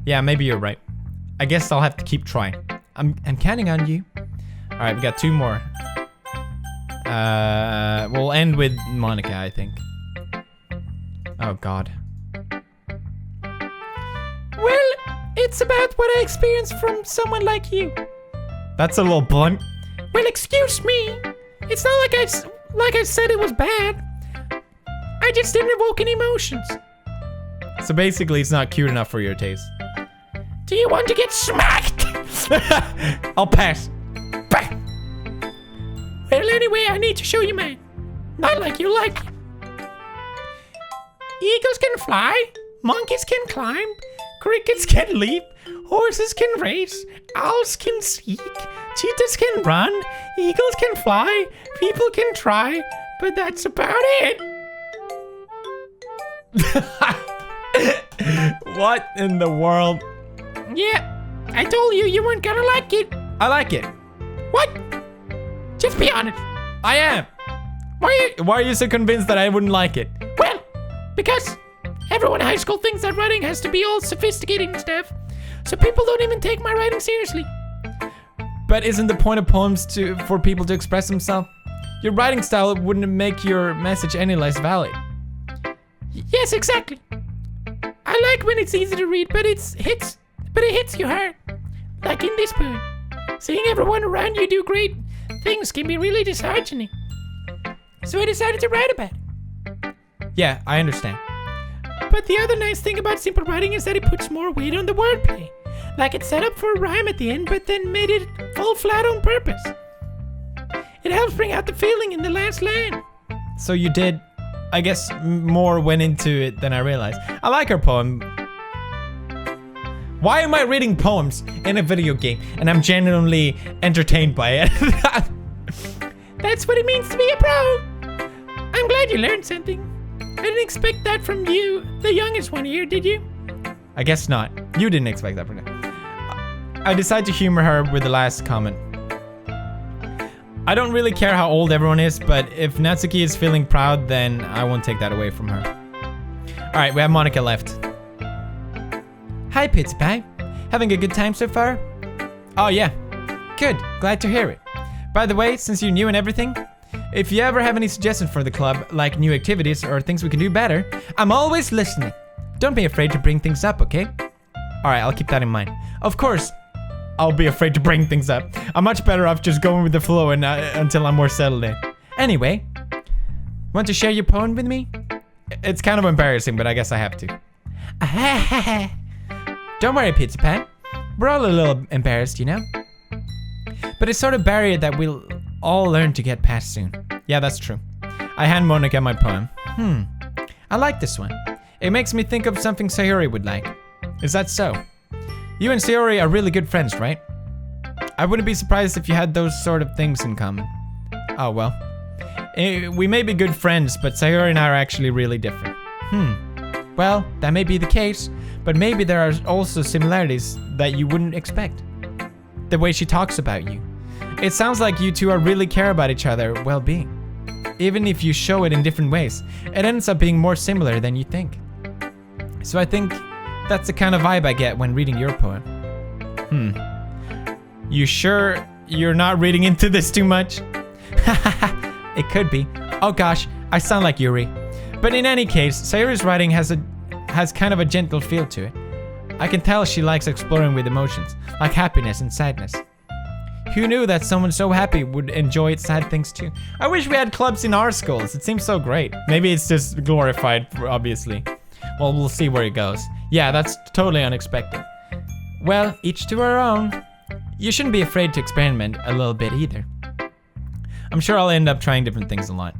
Yeah, maybe you're right. I guess I'll have to keep trying. I'm counting on you. All right, we got 2 more. We'll end with Monica, I think. Oh God. Well, it's about what I experienced from someone like you. That's a little blunt. Well, excuse me. It's not like I said it was bad. I just didn't evoke any emotions. So basically, it's not cute enough for your taste. Do you want to get smacked? I'll pass. Bah. Well, anyway, I need to show you mine. Not like you like it. Eagles can fly. Monkeys can climb. Crickets can leap. Horses can race, owls can seek, cheetahs can run, eagles can fly, people can try, but that's about it. What in the world? Yeah, I told you you weren't gonna like it. I like it. What? Just be honest. I am. Why are you so convinced that I wouldn't like it? Well, because everyone in high school thinks that writing has to be all sophisticated and stuff. So people don't even take my writing seriously. But isn't the point of poems for people to express themselves? Your writing style wouldn't make your message any less valid. Yes, exactly. I like when it's easy to read, but it hits you hard. Like in this poem. Seeing everyone around you do great things can be really disheartening. So I decided to write about it. Yeah, I understand. But the other nice thing about simple writing is that it puts more weight on the wordplay. Like it's set up for a rhyme at the end, but then made it fall flat on purpose. It helps bring out the feeling in the last line. So you did, I guess, more went into it than I realized. I like her poem. Why am I reading poems in a video game and I'm genuinely entertained by it? That's what it means to be a pro. I'm glad you learned something. I didn't expect that from you, the youngest one here, did you? I guess not. You didn't expect that from me. I decided to humor her with the last comment. I don't really care how old everyone is, but if Natsuki is feeling proud, then I won't take that away from her. Alright, we have Monica left. Hi, Pizza Pie. Having a good time so far? Oh yeah. Good, glad to hear it. By the way, since you're new and everything, if you ever have any suggestions for the club, like new activities or things we can do better, I'm always listening. Don't be afraid to bring things up, okay? Alright, I'll keep that in mind. Of course, I'll be afraid to bring things up. I'm much better off just going with the flow and until I'm more settled in. Anyway, want to share your poem with me? It's kind of embarrassing, but I guess I have to. Don't worry, Pizza Pie. We're all a little embarrassed, you know? But it's sort of a barrier that we'll all learn to get past soon. Yeah, that's true. I hand Monica my poem. I like this one. It makes me think of something Sayori would like. Is that so? You and Sayori are really good friends, right? I wouldn't be surprised if you had those sort of things in common. Oh well. We may be good friends, but Sayori and I are actually really different. Well, that may be the case, but maybe there are also similarities that you wouldn't expect. The way she talks about you. It sounds like you two really care about each other's well-being. Even if you show it in different ways, it ends up being more similar than you think. So I think that's the kind of vibe I get when reading your poem. You sure you're not reading into this too much? It could be. Oh gosh, I sound like Yuri. But in any case, Sayori's writing has kind of a gentle feel to it. I can tell she likes exploring with emotions, like happiness and sadness. Who knew that someone so happy would enjoy sad things too? I wish we had clubs in our schools. It seems so great. Maybe it's just glorified, obviously. Well, we'll see where it goes. Yeah, that's totally unexpected. Well, each to our own. You shouldn't be afraid to experiment a little bit either. I'm sure I'll end up trying different things a lot.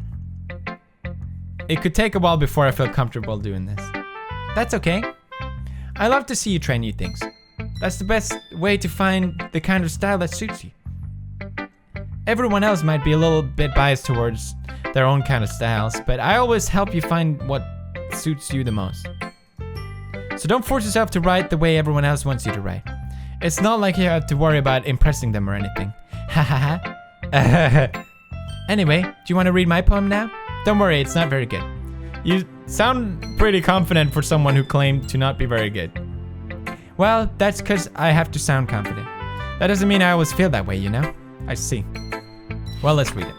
It could take a while before I feel comfortable doing this. That's okay. I love to see you try new things. That's the best way to find the kind of style that suits you. Everyone else might be a little bit biased towards their own kind of styles, but I always help you find what suits you the most. So don't force yourself to write the way everyone else wants you to write. It's not like you have to worry about impressing them or anything. Ha ha ha. Anyway, do you want to read my poem now? Don't worry, it's not very good. You sound pretty confident for someone who claimed to not be very good. Well, that's because I have to sound confident. That doesn't mean I always feel that way, you know? I see. Well, let's read it.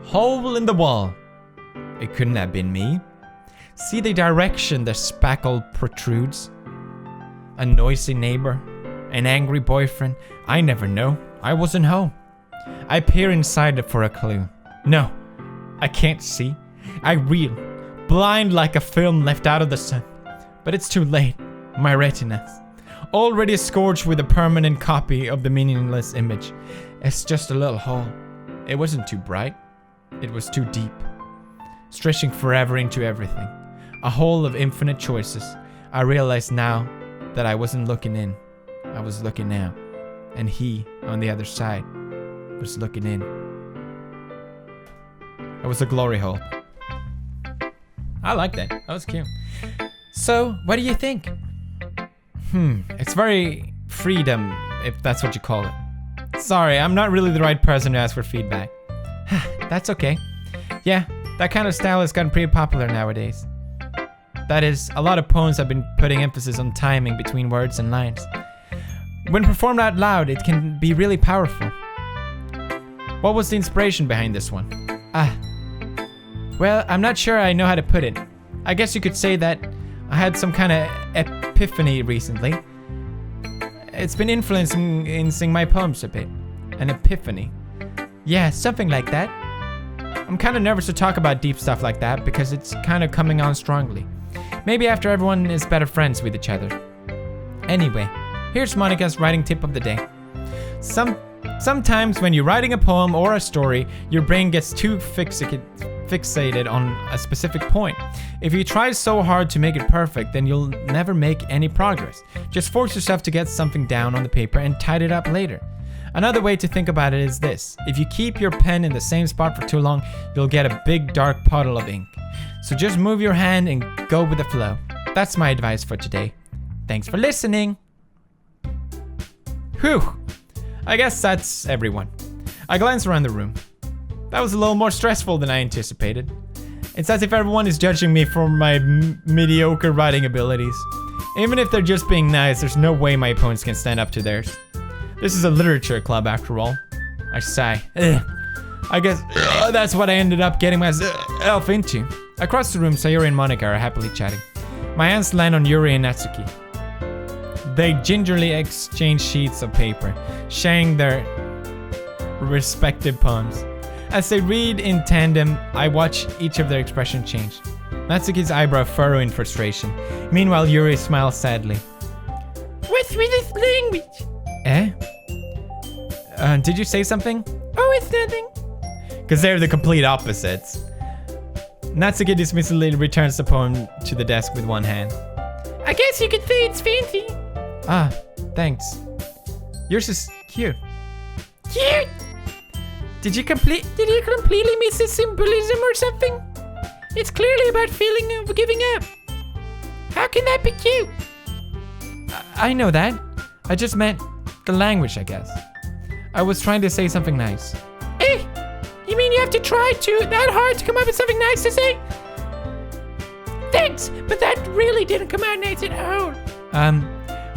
Hole in the wall. It couldn't have been me. See the direction the spackle protrudes. A noisy neighbor, an angry boyfriend. I never know. I wasn't home. I peer inside it for a clue. No, I can't see. I reel, blind like a film left out of the sun. But it's too late. My retinas, already scorched with a permanent copy of the meaningless image. It's just a little hole. It wasn't too bright. It was too deep, stretching forever into everything. A hole of infinite choices. I realize now that I wasn't looking in. I was looking out. And he, on the other side, was looking in. It was a glory hole. I like that. That was cute. So, what do you think? It's very freedom, if that's what you call it. Sorry, I'm not really the right person to ask for feedback. That's okay. Yeah, that kind of style has gotten pretty popular nowadays. That is, a lot of poems have been putting emphasis on timing between words and lines. When performed out loud, it can be really powerful. What was the inspiration behind this one? Well, I'm not sure I know how to put it. I guess you could say that I had some kind of epiphany recently. It's been influencing my poems a bit. An epiphany. Yeah, something like that. I'm kind of nervous to talk about deep stuff like that because it's kind of coming on strongly. Maybe after everyone is better friends with each other. Anyway, here's Monica's writing tip of the day. Sometimes when you're writing a poem or a story, your brain gets too fixated on a specific point. If you try so hard to make it perfect, then you'll never make any progress. Just force yourself to get something down on the paper and tidy it up later. Another way to think about it is this. If you keep your pen in the same spot for too long, you'll get a big dark puddle of ink. So just move your hand and go with the flow. That's my advice for today. Thanks for listening. Whew. I guess that's everyone. I glance around the room. That was a little more stressful than I anticipated. It's as if everyone is judging me for my mediocre writing abilities. Even if they're just being nice, there's no way my opponents can stand up to theirs. This is a literature club after all. I sigh. Ugh. I guess that's what I ended up getting myself into. Across the room, Sayori and Monica are happily chatting. My hands land on Yuri and Natsuki. They gingerly exchange sheets of paper, sharing their respective poems. As they read in tandem, I watch each of their expressions change. Natsuki's eyebrow furrow in frustration. Meanwhile, Yuri smiles sadly. What's with this language? Did you say something? Oh, it's nothing. Because they're the complete opposites. Natsuki dismissively returns the poem to the desk with one hand. I guess you could say it's fancy. Ah, thanks. Yours is cute. Cute? Did you completely miss the symbolism or something? It's clearly about feeling of giving up. How can that be cute? I know that. I just meant the language, I guess. I was trying to say something nice. You mean you have to try that hard to come up with something nice to say? Thanks, but that really didn't come out nice at all.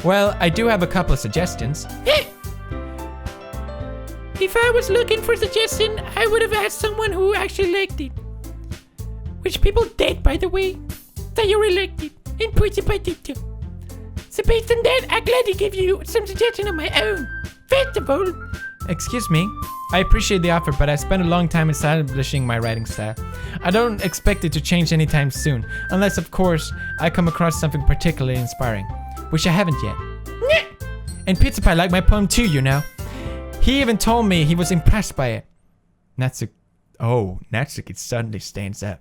Well, I do have a couple of suggestions. If I was looking for a suggestion, I would have asked someone who actually liked it. Which people did, by the way. That you elected, and put it by too. So based on that, I gladly give you some suggestion of my own. First of all... Excuse me. I appreciate the offer, but I spent a long time establishing my writing style. I don't expect it to change anytime soon, unless, of course, I come across something particularly inspiring, which I haven't yet. And Pizza Pie liked my poem too, you know. He even told me he was impressed by it. Natsuki suddenly stands up.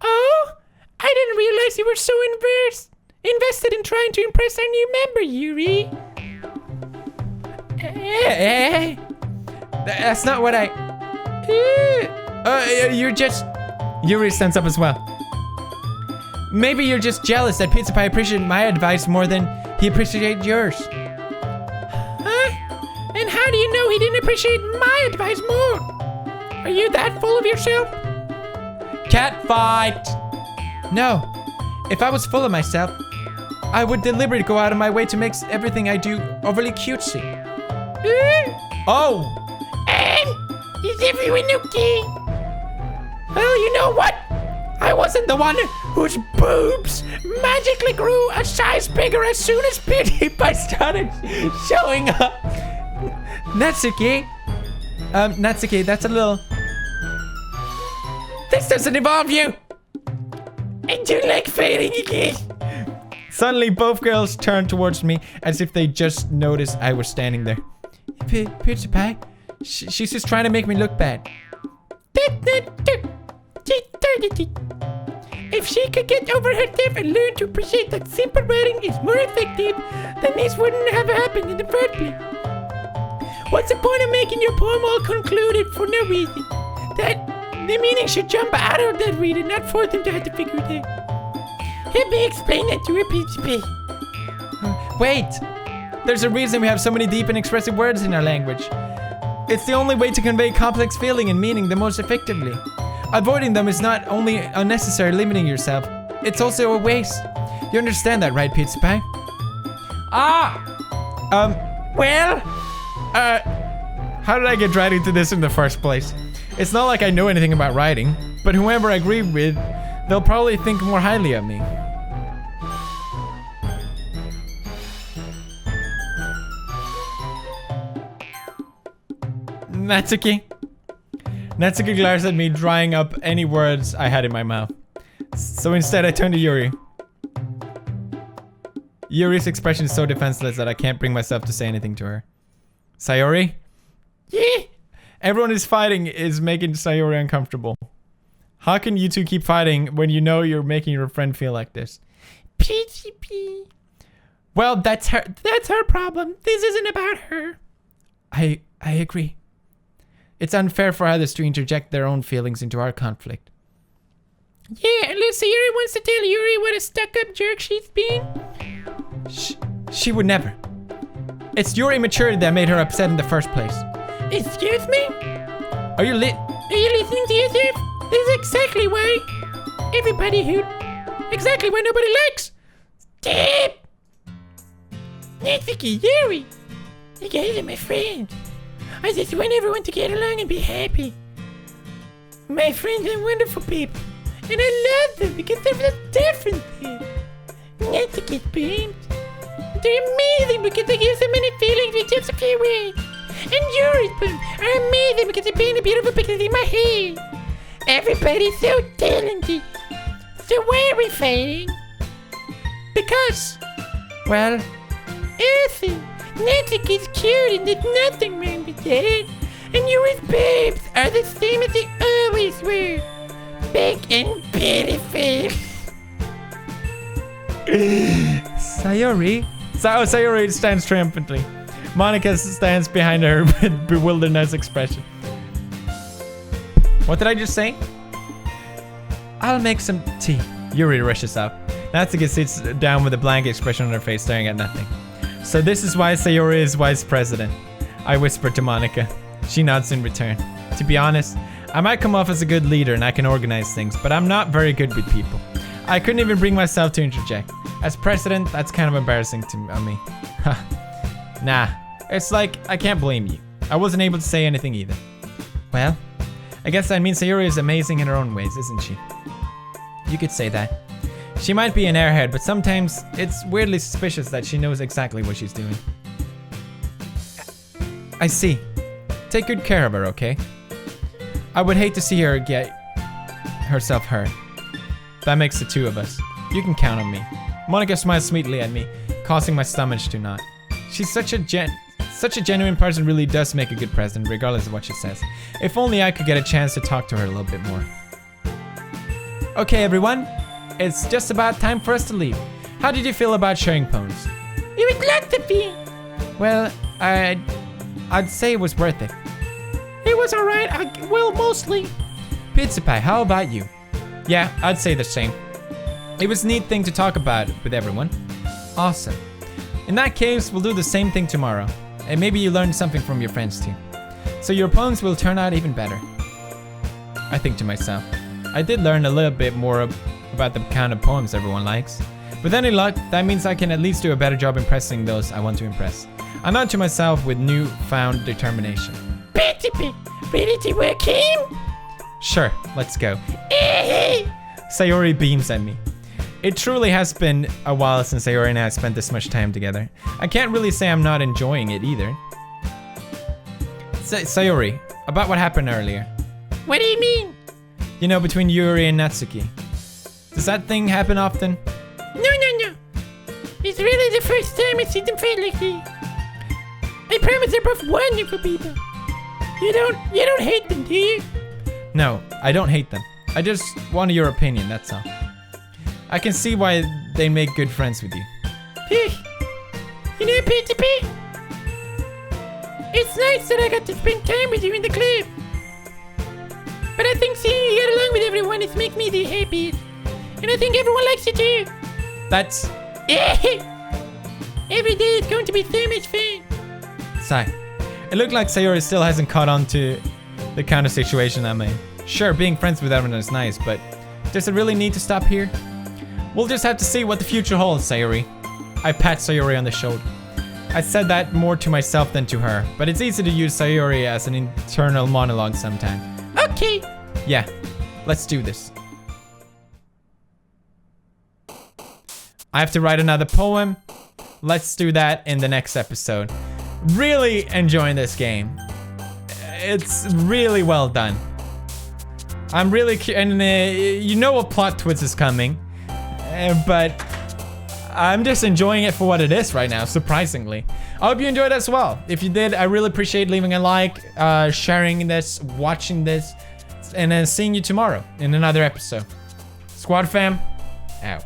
Oh, I didn't realize you were so invested in trying to impress our new member, Yuri. That's not what I... You're just... Yuri stands up as well. Maybe you're just jealous that Pizza Pie appreciated my advice more than he appreciated yours. Huh? And how do you know he didn't appreciate my advice more? Are you that full of yourself? Cat fight! No. If I was full of myself, I would deliberately go out of my way to make everything I do overly cutesy. Oh! Is everyone okay? Well, you know what? I wasn't the one whose boobs magically grew a size bigger as soon as PewDiePie started showing up. Natsuki? Natsuki, that's a little... This doesn't involve you! I do like fighting again. Suddenly, both girls turned towards me as if they just noticed I was standing there. Pizza Pie? She's just trying to make me look bad. If she could get over her death and learn to appreciate that simple writing is more effective, then this wouldn't have happened in the first place. What's the point of making your poem all concluded for no reason? That the meaning should jump out of that reader, not force them to have to figure it out. Let me explain that to her, PGP. Wait! There's a reason we have so many deep and expressive words in our language. It's the only way to convey complex feeling and meaning the most effectively. Avoiding them is not only unnecessary limiting yourself, it's also a waste. You understand that, right, Pizza Pie? How did I get dragged into this in the first place? It's not like I know anything about writing, but whoever I agree with, they'll probably think more highly of me. Natsuki glares at me, drying up any words I had in my mouth. So instead I turn to Yuri. Yuri's expression is so defenseless that I can't bring myself to say anything to her. Sayori? Yeah? Everyone is fighting is making Sayori uncomfortable. How can you two keep fighting when you know you're making your friend feel like this? PGP. Well, that's her problem. This isn't about her. I agree. It's unfair for others to interject their own feelings into our conflict. Yeah, unless Sayori wants to tell Yuri what a stuck-up jerk she's been. She would never. It's your immaturity that made her upset in the first place. Excuse me? Are you Are you listening to yourself? This is exactly why exactly why nobody likes. Damn! Natsuki, Yuri! You guys are my friends. I just want everyone to get along and be happy. My friends are wonderful people, and I love them because they're just different. Natsuki's beams. They're amazing because they give so many feelings with just a few words. And Yuri's poems are amazing because they paint a beautiful picture in my head. Everybody's so talented. So why are we fighting? Because, Well, listen, Natsuki's cute and there's nothing wrong with that. And Yuri's babes are the same as they always were. Big and beautiful. Sayori? Sayori stands triumphantly. Monica stands behind her with bewilderedness expression. What did I just say? I'll make some tea. Yuri rushes up. Natsuki sits down with a blank expression on her face, staring at nothing. So this is why Sayori is vice president. I whisper to Monica. She nods in return. To be honest, I might come off as a good leader and I can organize things, but I'm not very good with people. I couldn't even bring myself to interject. As president, that's kind of embarrassing to me. Nah, it's like, I can't blame you. I wasn't able to say anything either. Well, I guess that means Sayori is amazing in her own ways, isn't she? You could say that. She might be an airhead, but sometimes it's weirdly suspicious that she knows exactly what she's doing. I see. Take good care of her, okay? I would hate to see her get herself hurt. That makes the two of us. You can count on me. Monica smiles sweetly at me, causing my stomach to knot. She's such a genuine person, really does make a good president, regardless of what she says. If only I could get a chance to talk to her a little bit more. Okay, everyone. It's just about time for us to leave. How did you feel about sharing poems? It was lots of fun. Well, I'd say it was worth it. It was alright, well, mostly. Pizza Pie, how about you? Yeah, I'd say the same. It was a neat thing to talk about with everyone. Awesome. In that case, we'll do the same thing tomorrow. And maybe you learned something from your friends too. So your poems will turn out even better. I think to myself, I did learn a little bit more about the kind of poems everyone likes. With any luck, that means I can at least do a better job impressing those I want to impress. I nod to myself with newfound determination. Ready to work him? Sure, let's go. Sayori beams at me. It truly has been a while since Sayori and I spent this much time together. I can't really say I'm not enjoying it either. Sayori, about what happened earlier. What do you mean? You know, between Yuri and Natsuki. Does that thing happen often? No. It's really the first time I see them fight like this. I promise they're both wonderful people. You don't hate them, do you? No, I don't hate them. I just want your opinion, that's all. I can see why they make good friends with you. Hey, you know, Petey P, it's nice that I got to spend time with you in the club. But I think seeing you get along with everyone is make me the happiest. And I think everyone likes you too. That's... Every day is going to be so much fun. Sigh. It looked like Sayori still hasn't caught on to the kind of situation I'm in. Sure, being friends with everyone is nice, but does it really need to stop here? We'll just have to see what the future holds, Sayori. I pat Sayori on the shoulder. I said that more to myself than to her, but it's easy to use Sayori as an internal monologue sometimes. Okay. Yeah, let's do this. I have to write another poem. Let's do that in the next episode. Really enjoying this game. It's really well done. I'm really and you know a plot twist is coming, but I'm just enjoying it for what it is right now, surprisingly. I hope you enjoyed as well. If you did, I really appreciate leaving a like, sharing this, watching this, and then seeing you tomorrow in another episode. Squad fam, out.